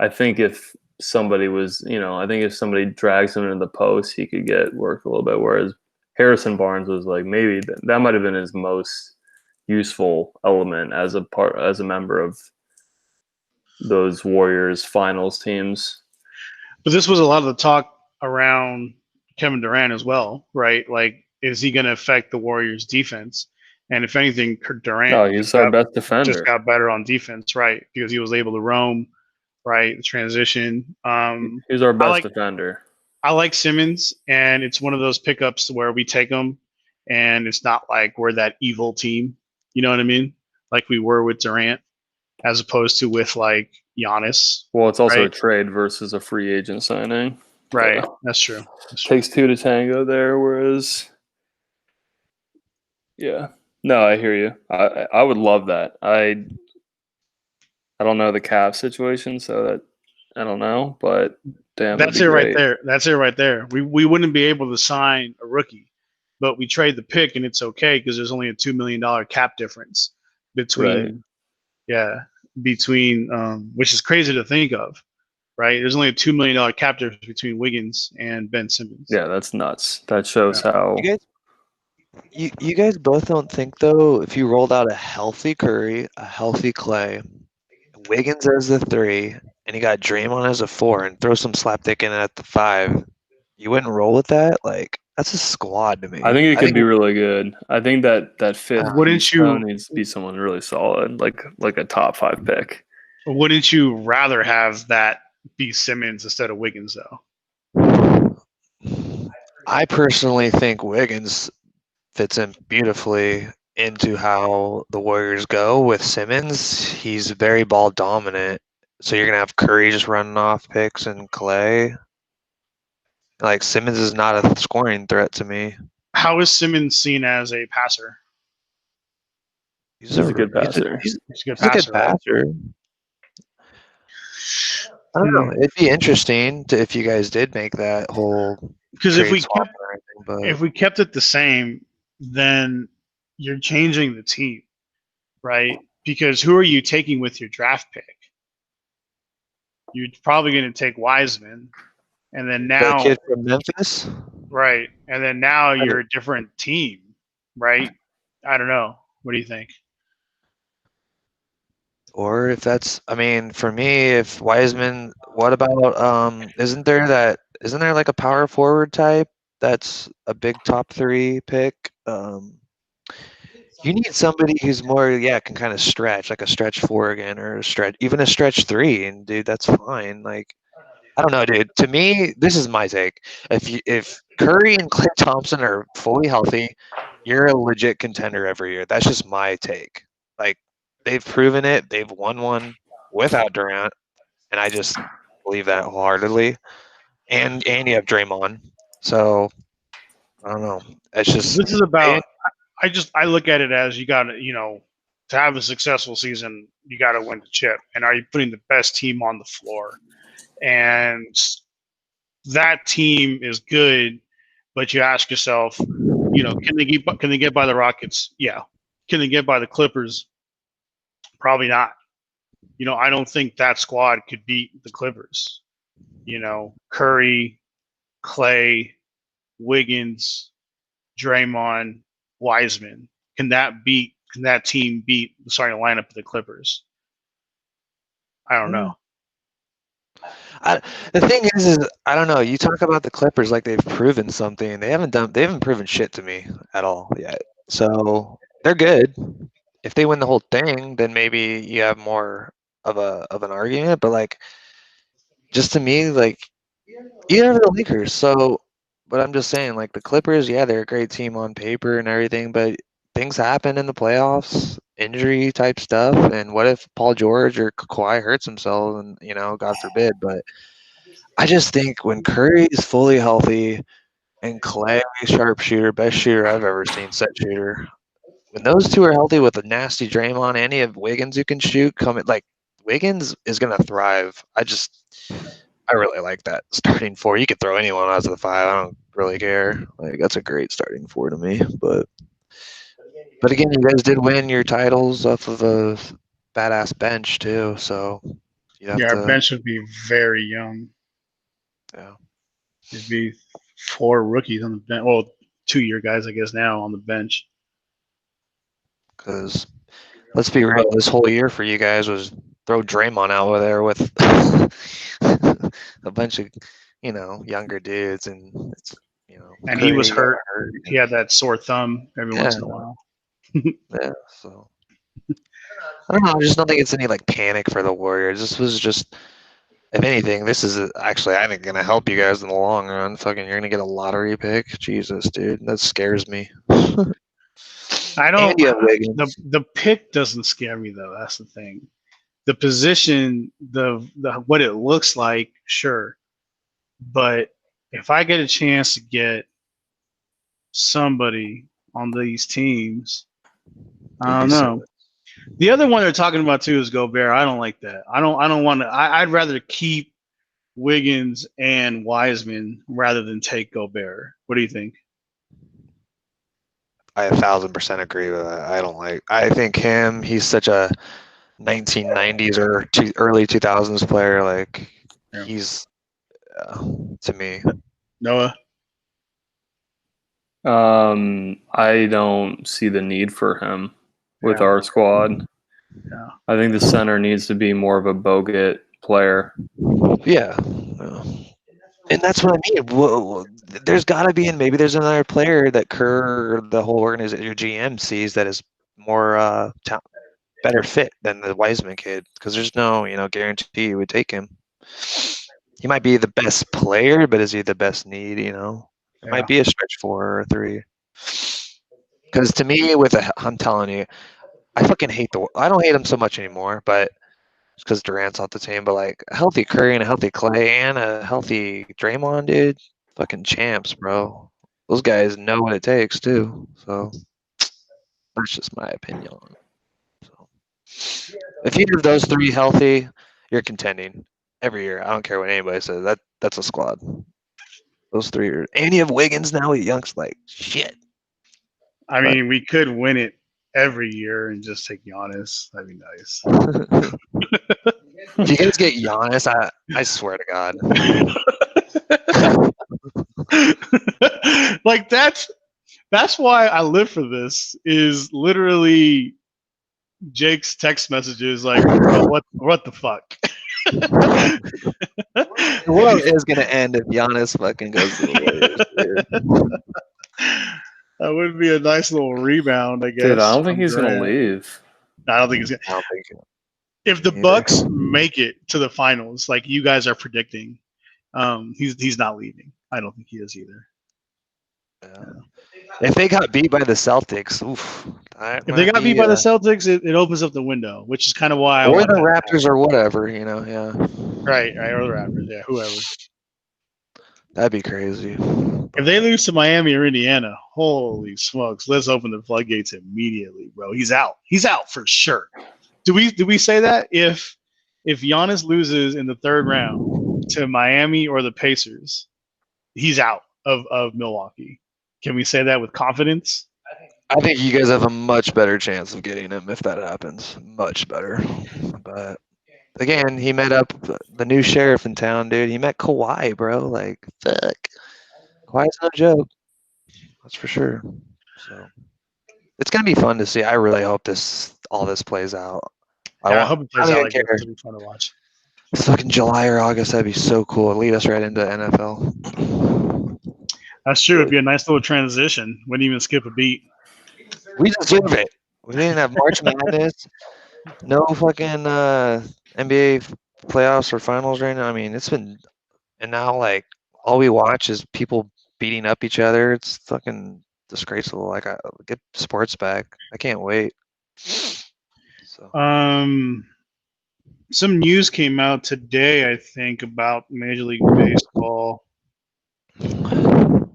I think if somebody was, I think if somebody drags him into the post, he could get work a little bit. Whereas Harrison Barnes was maybe that might have been his most useful element as a member of those Warriors finals teams. But this was a lot of the talk around Kevin Durant as well, right? Like, is he going to affect the Warriors' defense? And if anything, Durant No, he's our best defender. got better on defense, right? Because he was able to roam, right? The transition. He's our best defender. I like Simmons, and it's one of those pickups where we take him, and it's not like we're that evil team. You know what I mean? Like we were with Durant, as opposed to with like Giannis. Well, it's also a trade versus a free agent signing. Right. That's true. Takes two to tango there, whereas, yeah. No, I hear you. I would love that. I don't know the cap situation, so that I don't know, but damn, that's it right there. That's it right there. We wouldn't be able to sign a rookie, but we trade the pick and it's okay because there's only a $2 million cap difference between, which is crazy to think of, right? There's only a $2 million cap difference between Wiggins and Ben Simmons. Yeah, that's nuts. That shows how. You guys both don't think, though, if you rolled out a healthy Curry, a healthy Clay, Wiggins as the 3, and you got Draymond as a 4, and throw some slapdick in at the 5, you wouldn't roll with that? Like, that's a squad to me. I think it could be really good. I think that fifth wouldn't you needs to be someone really solid, like a top 5 pick. Wouldn't you rather have that be Simmons instead of Wiggins, though? I personally think Wiggins fits in beautifully into how the Warriors go with Simmons. He's very ball dominant. So you're going to have Curry just running off picks and Clay. Like, Simmons is not a scoring threat to me. How is Simmons seen as a passer? He's a good passer. He's a good passer. I don't know. It'd be interesting if you guys did make that whole. Because if we kept it the same, then you're changing the team, right? Because who are you taking with your draft pick? You're probably going to take Wiseman, and then now that kid from Memphis, right? And then now you're a different team, right? I don't know. What do you think? Or if that's, I mean, for me, if Wiseman, what about isn't there like a power forward type that's a big top 3 pick? You need somebody who's more, can kind of stretch, like a stretch 4 again, or even a stretch 3, and dude, that's fine. Like, I don't know, dude. To me, this is my take. If Curry and Klay Thompson are fully healthy, you're a legit contender every year. That's just my take. Like, they've proven it. They've won one without Durant, and I just believe that wholeheartedly. And you have Draymond, so I don't know. It's just this is about. I look at it as you got to, to have a successful season, you got to win the chip. And are you putting the best team on the floor? And that team is good, but you ask yourself, can they get by the Rockets? Yeah. Can they get by the Clippers? Probably not. I don't think that squad could beat the Clippers. Curry, Clay, Wiggins, Draymond, Wiseman. Can that team beat the starting lineup of the Clippers? I don't know. The thing is I don't know. You talk about the Clippers like they've proven something. They haven't proven shit to me at all yet. So they're good. If they win the whole thing, then maybe you have more of an argument. But like, just to me, like, you have the Lakers. So, but I'm just saying, like, the Clippers, they're a great team on paper and everything, but things happen in the playoffs, injury type stuff. And what if Paul George or Kawhi hurts himself and, God forbid. But I just think when Curry is fully healthy and Clay, sharpshooter, best shooter I've ever seen, set shooter, when those two are healthy with a nasty Draymond, any of Wiggins who can shoot, Wiggins is going to thrive. I really like that starting 4. You could throw anyone out of the 5. I don't really care. Like, that's a great starting 4 to me. But again, you guys did win your titles off of a badass bench too. So our bench would be very young. Yeah, it'd be 4 rookies on the bench. Well, 2-year guys, I guess, now on the bench. Because let's be real, this whole year for you guys was throw Draymond out there with a bunch of, younger dudes, and it's, And he was Curry got hurt. hurt. He had that sore thumb every once in a while. Yeah, so I don't know. I just don't think it's any like panic for the Warriors. This was just, if anything, this is actually, I think, gonna help you guys in the long run. Fucking, you're gonna get a lottery pick. Jesus, dude, that scares me. I don't. And you have Wiggins. The pick doesn't scare me though. That's the thing. The position, the what it looks like, sure. But if I get a chance to get somebody on these teams, I don't know. The other one they're talking about too is Gobert. I don't like that. I don't want to. I'd rather keep Wiggins and Wiseman rather than take Gobert. What do you think? I 1,000% agree with that. I think he's such a 1990s or early 2000s player. Like, he's, to me. Noah? I don't see the need for him with our squad. Yeah. I think the center needs to be more of a Bogut player. Yeah. And that's what I mean. Whoa, there's got to be, and maybe there's another player that Kerr, the whole organization, your GM sees that is more better fit than the Wiseman kid, because there's no, guarantee you would take him. He might be the best player, but is he the best need? It might be a stretch 4 or a 3. Because to me, I'm telling you, I fucking I don't hate him so much anymore, but because Durant's off the team, but like a healthy Curry and a healthy Clay and a healthy Draymond, dude, fucking champs, bro. Those guys know what it takes too. So that's just my opinion on it. So if you have those 3 healthy, you're contending every year. I don't care what anybody says. That's a squad. Those 3 are, and you have Wiggins now with Young's like shit. I mean, we could win it every year and just take Giannis. That'd be nice. If you guys get Giannis, I swear to God. Like that's why I live for this. Is literally Jake's text messages like, bro, what the fuck? The world is gonna end if Giannis fucking goes to the Warriors, dude. That would be a nice little rebound, I guess. Dude, I don't think he's gonna leave. I don't think he's gonna. I don't think If the Bucks make it to the finals, like you guys are predicting, he's not leaving. I don't think he is either. Yeah. If they got beat by the Celtics, oof. If they got beat by the Celtics, it opens up the window, which is kind of why. Or the Raptors or whatever, yeah. Right, or the Raptors, yeah, whoever. That'd be crazy. If they lose to Miami or Indiana, holy smokes, let's open the floodgates immediately, bro. He's out. He's out for sure. Do we say that if Giannis loses in the 3rd round to Miami or the Pacers, he's out of Milwaukee? Can we say that with confidence? I think you guys have a much better chance of getting him if that happens. Much better. But again, he met up the new sheriff in town, dude. He met Kawhi, bro. Like, fuck. Kawhi's no joke. That's for sure. So it's gonna be fun to see. I really hope all this plays out. I hope it plays out like this. It'll be fun to watch. It's fucking July or August. That'd be so cool. It'd lead us right into NFL. That's true. It'd be a nice little transition. Wouldn't even skip a beat. We deserve it. We didn't have March Madness. No fucking NBA playoffs or finals right now. I mean, it's been, and now like all we watch is people beating up each other. It's fucking disgraceful. Like, get sports back. I can't wait. So. Some news came out today, I think, about Major League Baseball.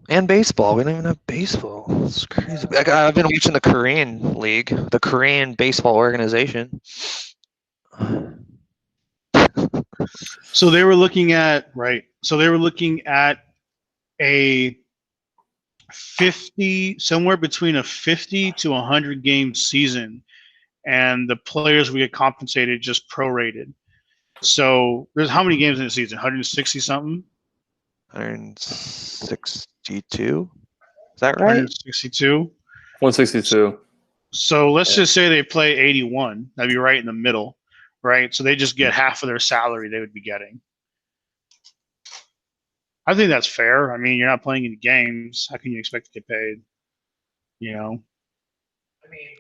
And baseball. We don't even have baseball. It's crazy. Like, I've been watching the Korean League, the Korean Baseball Organization. So they were looking at a 50, somewhere between a 50 to 100 game season, and the players would get compensated just prorated. So there's how many games in the season? 160 something? 162. Is that right? 162. 162. So let's just say they play 81. That'd be right in the middle, right? So they just get half of their salary they would be getting. I think that's fair. I mean, you're not playing any games. How can you expect to get paid? You know.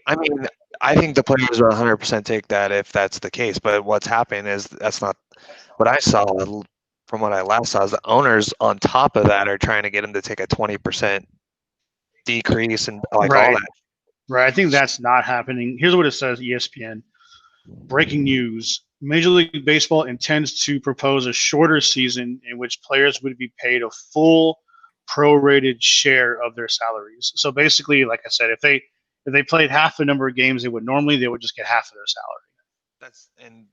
I mean, I think the players will 100% take that if that's the case. But what's happening is that's not what I saw from what I last saw. Is the owners on top of that are trying to get him to take a 20% decrease and like all Right. that. Right. I think that's not happening. Here's what it says: ESPN. Breaking news. Major League Baseball intends to propose a shorter season in which players would be paid a full prorated share of their salaries. So basically, like I said, if they played half the number of games they would normally, they would just get half of their salary. That's and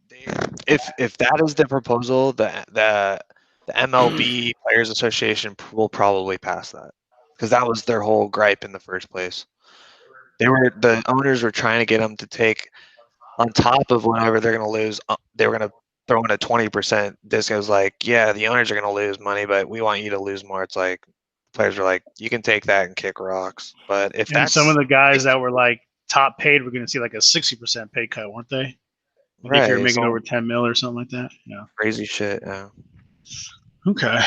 if that is the proposal, the MLB Players Association will probably pass that because that was their whole gripe in the first place. The owners were trying to get them to take on top of whatever they're going to lose. They were going to throw in a 20%. This was like, yeah, the owners are going to lose money, but we want you to lose more. It's like players were like, you can take that and kick rocks. But if And some that's of the guys that were like top paid were going to see like a 60% pay cut, weren't they? Like if you're right, making so over 10 mil or something like that. Yeah. crazy shit. Yeah. Okay.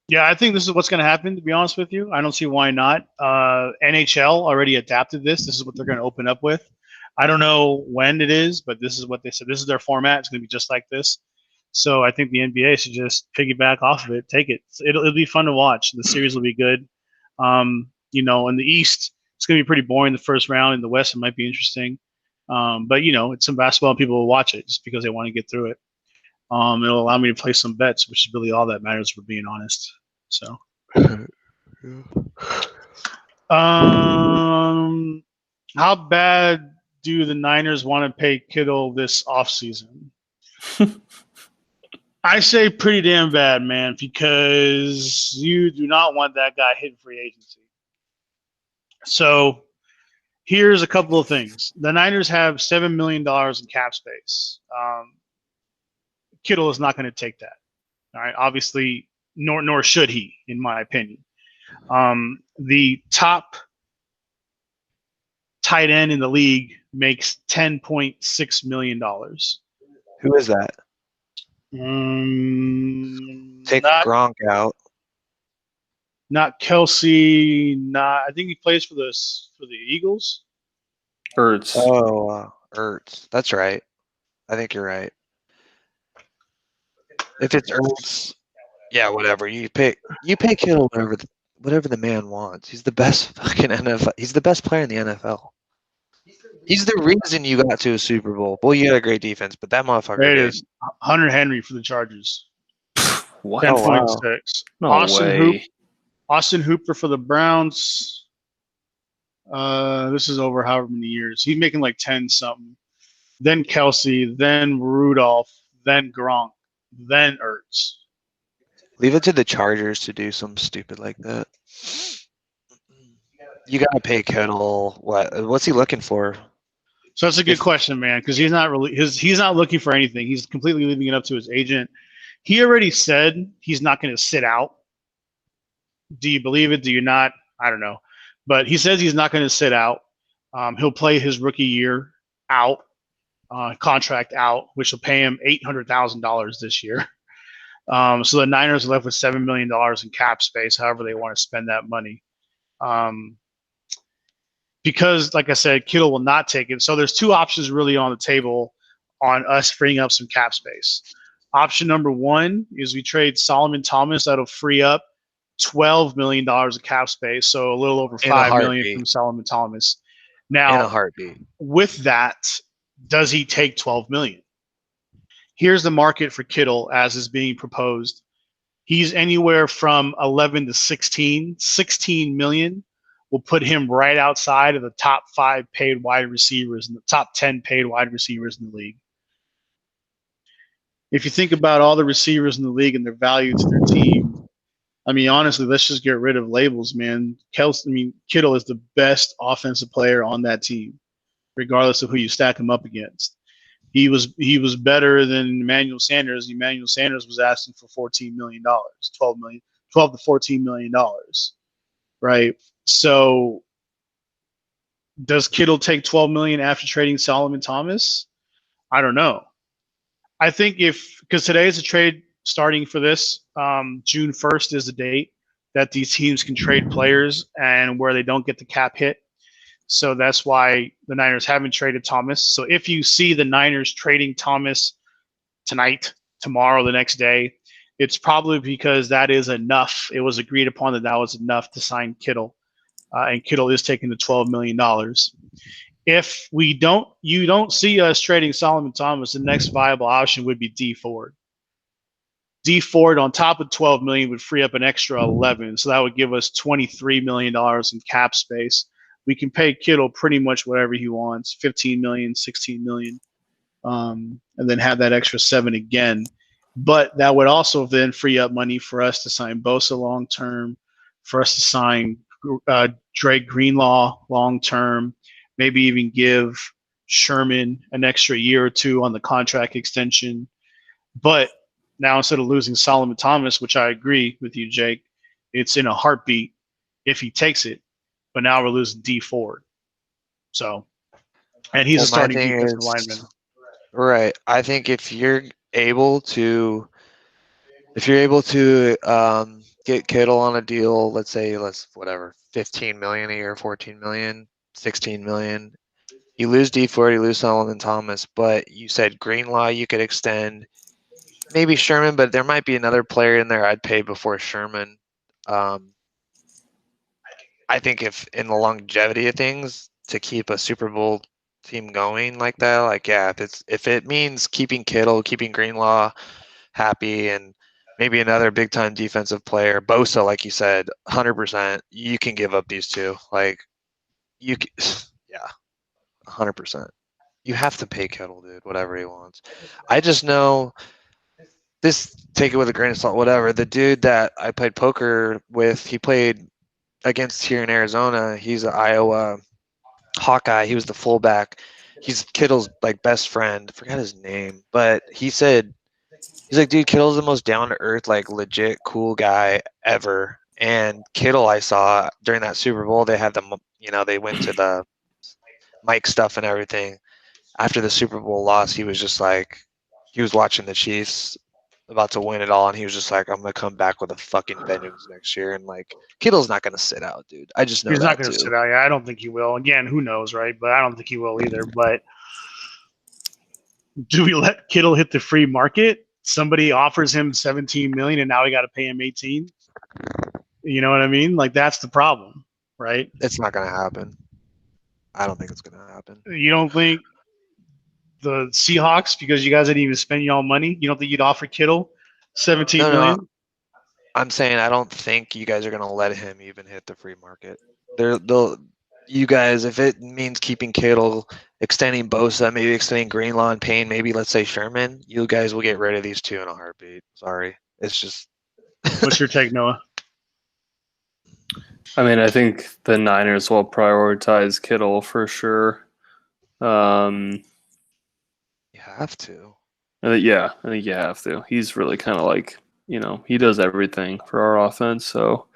Yeah, I think this is what's going to happen, to be honest with you. I don't see why not. NHL already adapted this. This is what they're going to open up with. I don't know when it is, but this is what they said. This is their format. It's going to be just like this. So I think the NBA should just piggyback off of it, take it. It'll be fun to watch. The series will be good. In the East, it's going to be pretty boring the first round. In the West, it might be interesting. But it's some basketball. People will watch it just because they want to get through it. It'll allow me to play some bets, which is really all that matters, for being honest. So, how bad do the Niners want to pay Kittle this offseason? I say pretty damn bad, man, because you do not want that guy hitting free agency. So, here's a couple of things. The Niners have $7 million in cap space. Kittle is not going to take that. All right, obviously, nor should he, in my opinion. The top tight end in the league makes $10.6 million. Who is that? Take Gronk out. Not Kelsey. Not. I think he plays for the Eagles. Ertz. Oh, Ertz. That's right. I think you're right. If it's Ertz, yeah, whatever. You pay Kittle whatever the man wants. He's the best fucking NFL. He's the best player in the NFL. He's the reason you got to a Super Bowl. Well, you got a great defense, but that motherfucker. There it is. Hunter Henry for the Chargers. What? 10.6. Wow. No way. Austin Hooper for the Browns. This is over however many years. He's making like 10 something. Then Kelsey, then Rudolph, then Gronk, then Ertz. Leave it to the Chargers to do something stupid like that. You gotta pay Kittle. What's he looking for? So that's a good question, man, because he's not looking for anything. He's completely leaving it up to his agent. He already said he's not going to sit out. Do you believe it? Do you not? I don't know. But he says he's not going to sit out. He'll play his rookie year out, contract out, which will pay him $800,000 this year. So the Niners are left with $7 million in cap space, however they want to spend that money. Because, like I said, Kittle will not take it. So there's two options really on the table on us freeing up some cap space. Option number one is we trade Solomon Thomas. That'll free up $12 million of cap space, so a little over $5 million from Solomon Thomas. Now, in a heartbeat. With that, does he take $12 million? Here's the market for Kittle as is being proposed. He's anywhere from 11 to 16. 16 million will put him right outside of the top 5 paid wide receivers and the top 10 paid wide receivers in the league. If you think about all the receivers in the league and their value to their team, I mean, honestly, let's just get rid of labels, man. Kittle is the best offensive player on that team, regardless of who you stack him up against. He was better than Emmanuel Sanders. Emmanuel Sanders was asking for $14 million, $12 to $14 million, right? So does Kittle take $12 million after trading Solomon Thomas? I don't know. I think because today is a trade starting for this. June 1st is the date that these teams can trade players and where they don't get the cap hit. So that's why the Niners haven't traded Thomas. So if you see the Niners trading Thomas tonight, tomorrow, the next day, it's probably because that is enough. It was agreed upon that that was enough to sign Kittle, and Kittle is taking the $12 million. If you don't see us trading Solomon Thomas, the next viable option would be D Ford. D Ford on top of 12 million would free up an extra 11, so that would give us $23 million in cap space. We can pay Kittle pretty much whatever he wants, 15 million, 16 million, and then have that extra 7 again. But that would also then free up money for us to sign Bosa long term, for us to sign Drake Greenlaw long term, maybe even give Sherman an extra year or two on the contract extension. But now instead of losing Solomon Thomas, which I agree with you, Jake, it's in a heartbeat if he takes it. But now we're losing D Ford. So, and he's a starting defensive lineman. Right. I think if you're able to get Kittle on a deal, let's 15 million a year, 14 million, 16 million. You lose D Ford, you lose Solomon Thomas, but you said Greenlaw you could extend. Maybe Sherman, but there might be another player in there I'd pay before Sherman. I think if in the longevity of things to keep a Super Bowl team going like that, like if it means keeping Kittle, keeping Greenlaw happy, and maybe another big time defensive player, Bosa, like you said, 100%, you can give up these two. Like you, yeah, 100%. You have to pay Kittle, dude, whatever he wants. I just know this. Take it with a grain of salt, whatever. The dude that I played poker with, he played against here in Arizona. He's an Iowa Hawkeye. He was the fullback. He's Kittle's like best friend. I forgot his name, but he's like, dude, Kittle's the most down to earth, like legit cool guy ever. And Kittle, I saw during that Super Bowl, they had they went to the mic stuff and everything. After the Super Bowl loss, he was just like, he was watching the Chiefs about to win it all, and he was just like, I'm gonna come back with a fucking vengeance next year. And like, Kittle's not gonna sit out, dude. I just know he's that not going to too. sit out. Yeah, I don't think he will. Again, who knows, right? But I don't think he will either. But do we let Kittle hit the free market? Somebody offers him 17 million, and now we got to pay him 18. You know what I mean? Like that's the problem, right? It's not gonna happen. I don't think it's gonna happen. You don't think the Seahawks, because you guys didn't even spend y'all money, you don't think you'd offer Kittle 17 million? No, I'm saying I don't think you guys are gonna let him even hit the free market. You guys, if it means keeping Kittle, extending Bosa, maybe extending Greenlaw and Payne, maybe let's say Sherman, you guys will get rid of these two in a heartbeat. Sorry, it's just. What's your take, Noah? I mean, I think the Niners will prioritize Kittle for sure. You have to. Yeah, I think you have to. He's really kind of like, he does everything for our offense. So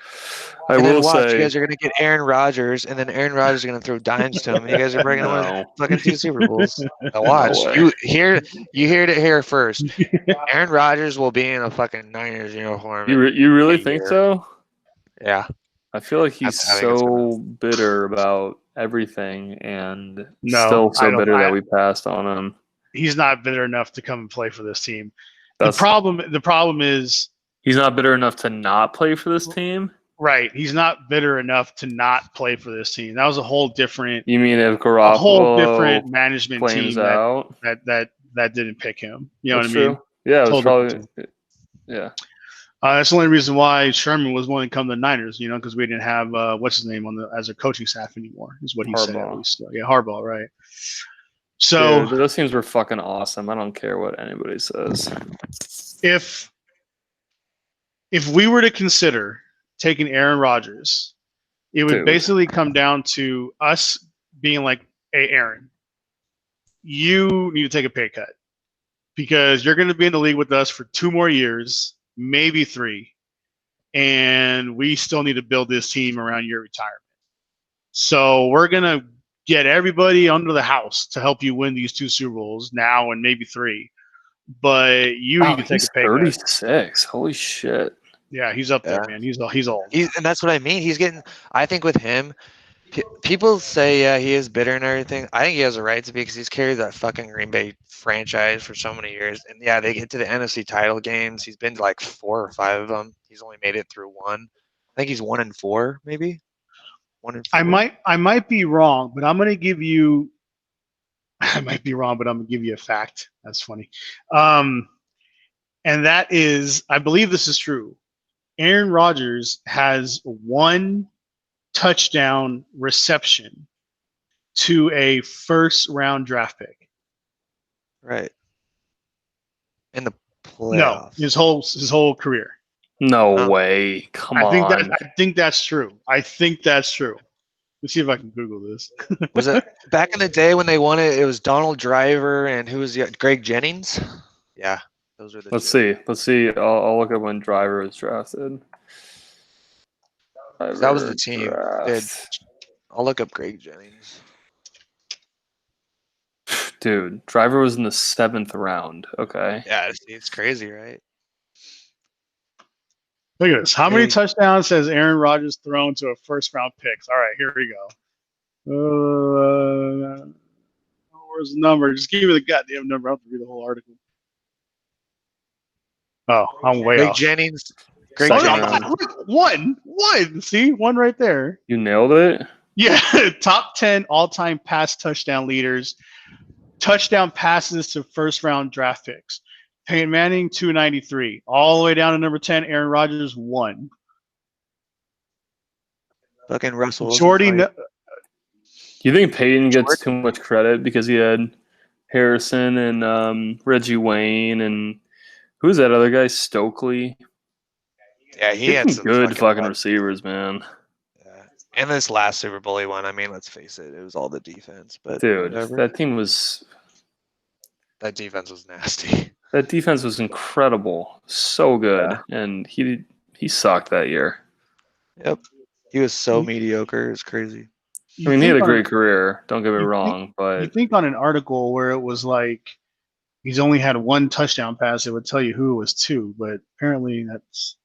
I will say, you guys are gonna get Aaron Rodgers, and then Aaron Rodgers is gonna throw dimes to him, and you guys are bringing him fucking 2 Super Bowls. Now watch. No way. You heard it here first. Aaron Rodgers will be in a fucking Niners uniform. You really think so? Yeah. I feel like he's so bitter about everything, and No, still so bitter that we passed on him. He's not bitter enough to come and play for this team. The problem is he's not bitter enough to not play for this team. Right, he's not bitter enough to not play for this team. That was a whole different. You mean if Garoppolo a whole different management team out? that didn't pick him? You know That's what I mean? True. Yeah, it was probably. Yeah. That's the only reason why Sherman was willing to come to the Niners, because we didn't have what's his name as a coaching staff anymore. Is what he said. At least. Yeah, Harbaugh, right? So dude, those teams were fucking awesome. I don't care what anybody says. If we were to consider taking Aaron Rodgers, it would basically come down to us being like, "Hey, Aaron, you need to take a pay cut because you're going to be in the league with us for 2 more years, maybe 3, and we still need to build this team around your retirement. So we're going to get everybody under the house to help you win these 2 Super Bowls now and maybe 3. but you Wow, need to take he's a pay cut. 36. Holy shit. Yeah, he's up there, Yeah. man. He's old. And that's what I mean. He's getting. I think with him, people say yeah he is bitter and everything. I think he has a right to be because he's carried that fucking Green Bay franchise for so many years. And yeah, they get to the NFC title games. He's been to like 4 or 5 of them. He's only made it through one. I think he's 1-4, maybe 1-4. I might be wrong, but I'm gonna give you. I might be wrong, but I'm gonna give you a fact. That's funny. And that is, I believe this is true. Aaron Rodgers has 1 touchdown reception to a first round draft pick. Right. In the No, playoffs. his whole career. No Oh. way. Come I on. think that's true. I think that's true. Let's see if I can Google this. Was it back in the day when they won it? It was Donald Driver and who was the Greg Jennings? Yeah, those were the Let's two. see. Let's see. I'll look at when Driver was drafted. That was the team. Draft. I'll look up Greg Jennings. Dude, Driver was in the 7th round. Okay. Yeah, it's crazy, right? Look at this. How many Big. touchdowns has Aaron Rodgers thrown to a first round pick? All right, here we go. Where's the number? Just give me the goddamn number. I have to read the whole article. Oh, I'm way Greg off. Jennings. Greg Second Jennings. round. One. See, one right there. You nailed it. Yeah, top 10 all-time pass touchdown leaders. Touchdown passes to first-round draft picks. Peyton Manning, 293. All the way down to number 10, Aaron Rodgers, 1. Fucking Russell Wilson. Jordy, fight. You think Peyton gets too much credit because he had Harrison and Reggie Wayne and who's that other guy? Stokely. Yeah, he had some good fucking luck. receivers, man. Yeah. And this last Super Bowl he won, I mean, let's face it, it was all the defense. But Dude, whatever. that team was That defense was nasty. that defense was incredible. So good. And he sucked that year. Yep. He was so mediocre. It was crazy. I mean, he had a great career, don't get me wrong, You but think on an article where it was like he's only had 1 touchdown pass, it would tell you who it was to, but apparently that's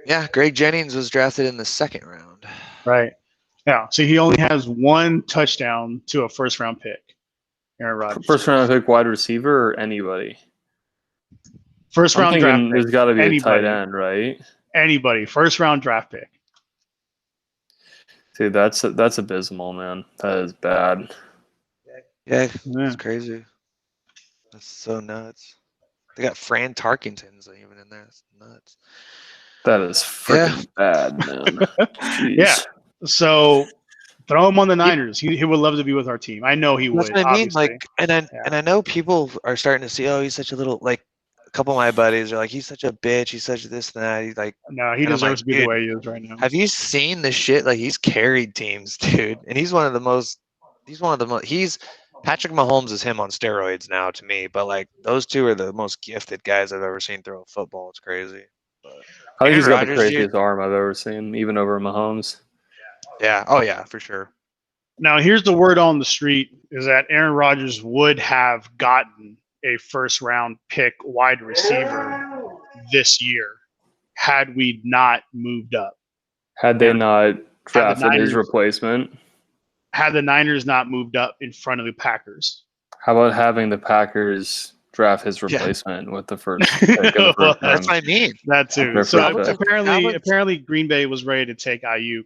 Yeah, Greg Jennings was drafted in the 2nd round. right. Yeah, so he only has 1 touchdown to a first-round pick. Aaron Rodgers. first round pick wide receiver or anybody? First-round draft pick. There's got to be Anybody. a tight end, right? Anybody. First-round draft pick. Dude, that's abysmal, man. That is bad. Yeah, Yeah. it's crazy. That's so nuts. They got Fran Tarkenton's even in there. It's nuts. That is freaking bad, man. Jeez. Yeah. So throw him on the Niners. He would love to be with our team. I know he That's would. what I mean. Obviously. Like, and I know people are starting to see, oh, he's such a little like. A couple of my buddies are like, he's such a bitch. He's such this and that. He's like, No, he and I'm deserves like, to be dude, the way he is right now. have you seen the shit? Like, he's carried teams, dude, and he's one of the most. He's Patrick Mahomes is him on steroids now to me, but like those two are the most gifted guys I've ever seen throw a football. It's crazy. But I think he's got Aaron the Rodgers, craziest arm I've ever seen, even over Mahomes. Yeah. Oh yeah, for sure. Now, here's the word on the street is that Aaron Rodgers would have gotten a first-round pick wide receiver this year had we not moved up. Had they not drafted his Niners- replacement, Had the Niners not moved up in front of the Packers. how about having the Packers draft his replacement with the first pick of the Well, first That's round? what I mean. That too. Their So first pick. apparently Green Bay was ready to take Ayuk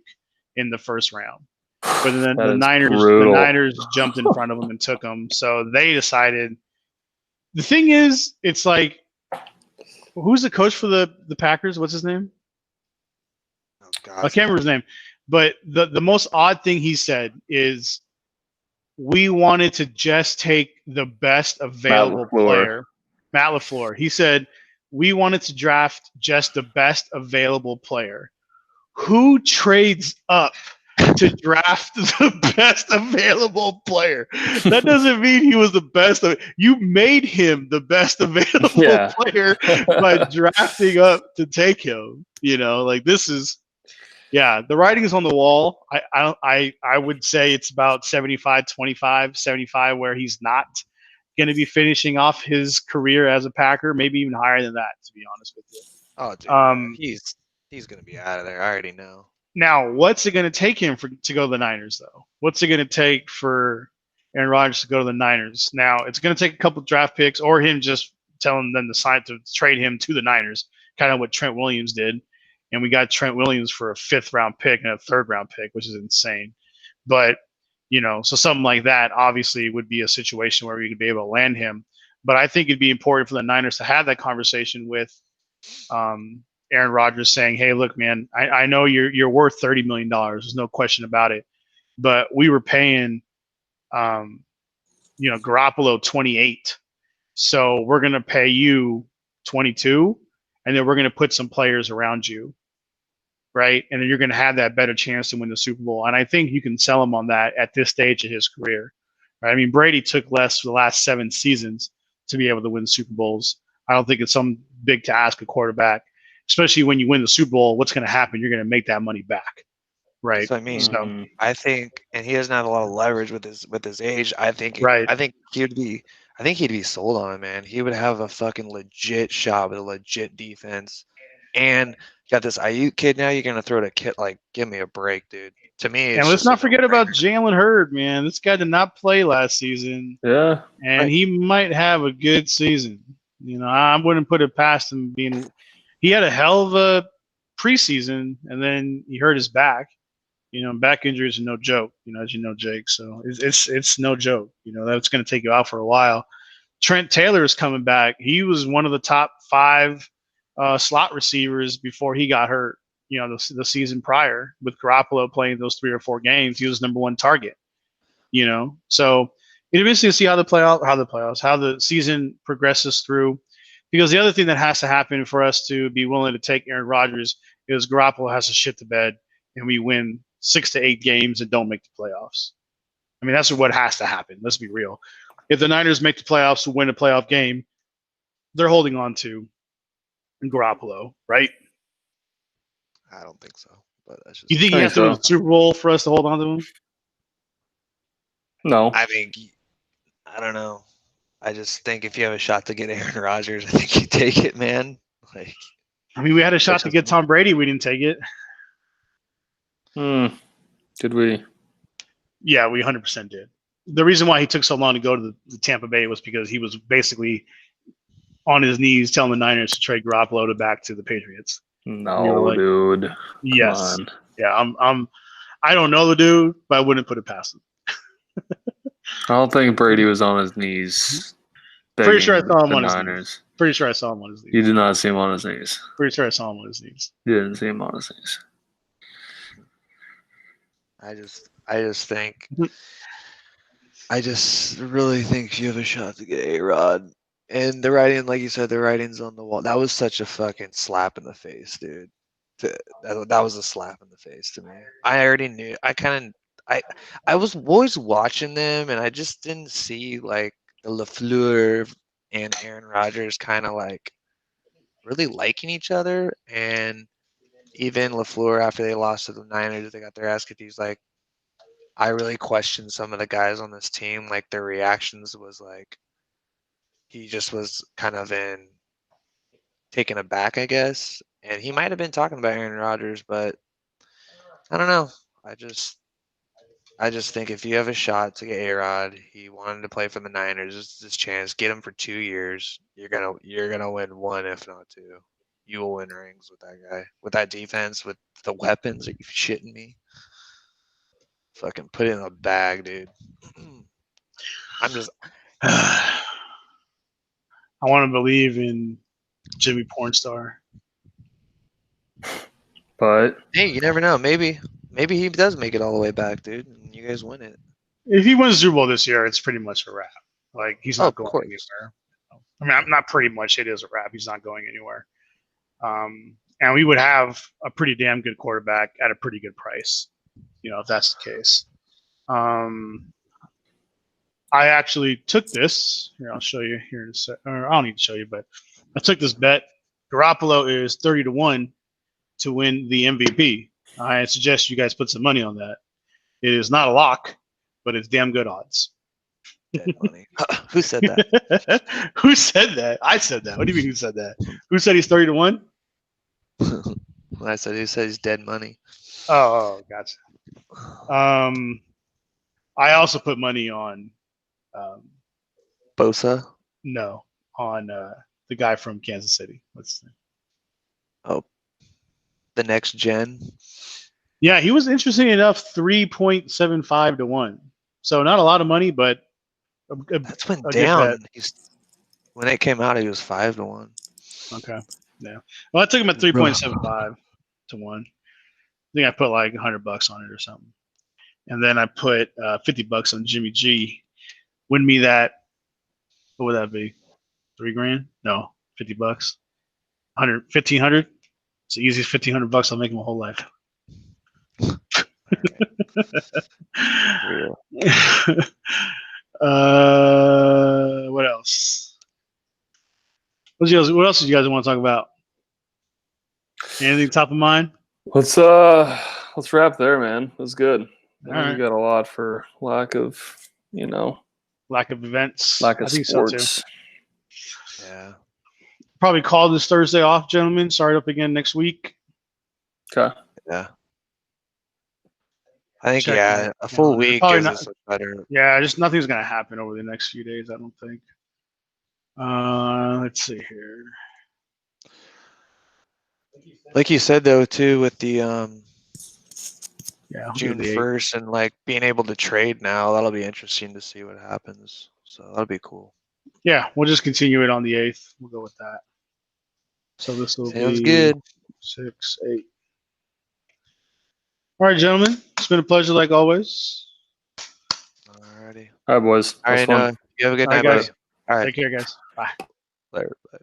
in the first round. But then That the is Niners brutal. jumped in front of him and took him. So they decided. The thing is, it's like, who's the coach for the Packers? What's his name? Oh I God. can't remember his name. But the most odd thing he said is, we wanted to just take the best available player. Matt LaFleur. He said, we wanted to draft just the best available player. Who trades up to draft the best available player? That doesn't mean he was the best. You made him the best available player by drafting up to take him. You know, like this is, the writing is on the wall. I would say it's about 75-25, 75 where he's not going to be finishing off his career as a Packer, maybe even higher than that, to be honest with you. Oh, dude, yeah, he's gonna be out of there. I already know. Now, what's it going to take him to go to the Niners, though? What's it going to take for Aaron Rodgers to go to the Niners? Now, it's going to take a couple draft picks or him just telling them to trade him to the Niners, kind of what Trent Williams did. And we got Trent Williams for a 5th-round pick and a 3rd-round pick, which is insane. But, so something like that obviously would be a situation where we could be able to land him. But I think it'd be important for the Niners to have that conversation with Aaron Rodgers saying, "Hey, look, man, I know you're worth $30 million. There's no question about it. But we were paying, Garoppolo 28. So we're going to pay you 22, and then we're going to put some players around you, right? And then you're going to have that better chance to win the Super Bowl." And I think you can sell him on that at this stage of his career. Right? I mean, Brady took less for the last 7 seasons to be able to win Super Bowls. I don't think it's some big to ask a quarterback, especially when you win the Super Bowl. What's going to happen? You're going to make that money back, right? That's what I mean. So, I think, and he doesn't have a lot of leverage with his age. I think he'd be sold on it, man. He would have a fucking legit shot with a legit defense, and got this Ayuk kid now. You're gonna throw to Kit, like, give me a break, dude. To me, it's and let's just not forget about Jalen Hurd, man. This guy did not play last season, Yeah. and he might have a good season. I wouldn't put it past him being. He had a hell of a preseason, and then he hurt his back. Back injuries are no joke. As you know, Jake. So it's no joke. That's going to take you out for a while. Trent Taylor is coming back. He was one of the top 5 slot receivers before he got hurt. The season prior, with Garoppolo playing those 3 or 4 games, he was number 1 target. So it'll be interesting to see how the season progresses through. Because the other thing that has to happen for us to be willing to take Aaron Rodgers is Garoppolo has to shit to bed, and we win 6 to 8 games and don't make the playoffs. I mean, that's what has to happen. Let's be real. If the Niners make the playoffs to win a playoff game, they're holding on to Garoppolo, right? I don't think so, but that's just. You think he has to win the Super Bowl for us to hold on to him? No. I think, I don't know. I just think if you have a shot to get Aaron Rodgers, I think you take it, man. Like, I mean, we had a shot to get Tom Brady. We didn't take it. Did we? Yeah, we 100% did. The reason why he took so long to go to the Tampa Bay was because he was basically on his knees telling the Niners to trade Garoppolo back to the Patriots. No, dude. Yes. Come on. Yeah, I don't know the dude, but I wouldn't put it past him. I don't think Brady was on his knees. Pretty sure I saw him on his knees. Pretty sure I saw him on his knees. You did not see him on his knees. Pretty sure I saw him on his knees. You didn't see him on his knees. I just really think you have a shot to get ARod. And the writing, like you said, the writing's on the wall. That was such a fucking slap in the face, dude. That was a slap in the face to me. I already knew. I was always watching them, and I just didn't see, like, the LaFleur and Aaron Rodgers kind of, like, really liking each other. And even LaFleur, after they lost to the Niners, they got their ass kicked. He's like, I really questioned some of the guys on this team. Like, their reactions was like, he just was kind of taken aback, I guess. And he might have been talking about Aaron Rodgers, but I don't know. I just think if you have a shot to get ARod, he wanted to play for the Niners. This is his chance. Get him for 2 years. You're gonna win 1, if not 2. You will win rings with that guy, with that defense, with the weapons. Are you shitting me? Fucking put it in a bag, dude. I'm just. I want to believe in Jimmy Pornstar. But Hey, you never know. Maybe he does make it all the way back, dude, and you guys win it. If he wins the Super Bowl this year, it's pretty much a wrap. Like, he's not going anywhere. I mean, I'm not pretty much. It is a wrap. He's not going anywhere. And we would have a pretty damn good quarterback at a pretty good price, if that's the case. I actually took this. Here, I'll show you here in a sec. Or I don't need to show you, but I took this bet. Garoppolo is 30-1 to win the MVP. I suggest you guys put some money on that. It is not a lock, but it's damn good odds. Dead money. Who said that? Who said that? I said that. What do you mean who said that? Who said he's 30-1? When I said who said he's dead money. Oh, gotcha. I also put money on Bosa. no, on the guy from Kansas City. What's his name? Oh, the next gen. Yeah, he was interesting enough 3.75 to 1. So not a lot of money, but That's went a good bet. down. When it came out, he was 5-1. Okay. Yeah. Well, I took him at 3.75 to 1. I think I put like $100 on it or something. And then I put $50 on Jimmy G. Win me that. What would that be? $3,000? No, $50. 1,500. It's the easiest $1,500 I'll make in my whole life. Real. What else? What else did you guys want to talk about? Anything top of mind? Let's wrap there, man. That's good. All I think right. we got a lot for lack of, Lack of events. lack of I think sports. so too. Yeah. Probably call this Thursday off, gentlemen. Start up again next week. Okay. Yeah. I think, Check yeah, my a full calendar. week Probably gives not- us a better. Yeah, just nothing's gonna happen over the next few days. I don't think. Let's see here. Like you said, though, too, with the Yeah, we'll do June the 8th. 1st and like being able to trade now, that'll be interesting to see what happens. So that'll be cool. Yeah, we'll just continue it on the 8th. We'll go with that. So this will Sounds be good. 6, 8. All right, gentlemen. It's been a pleasure, like always. Alrighty. All right, boys. All That was right, fun. Noah. You have a good All right, night, guys. buddy. All right. Take care, guys. Bye. Later. Bye.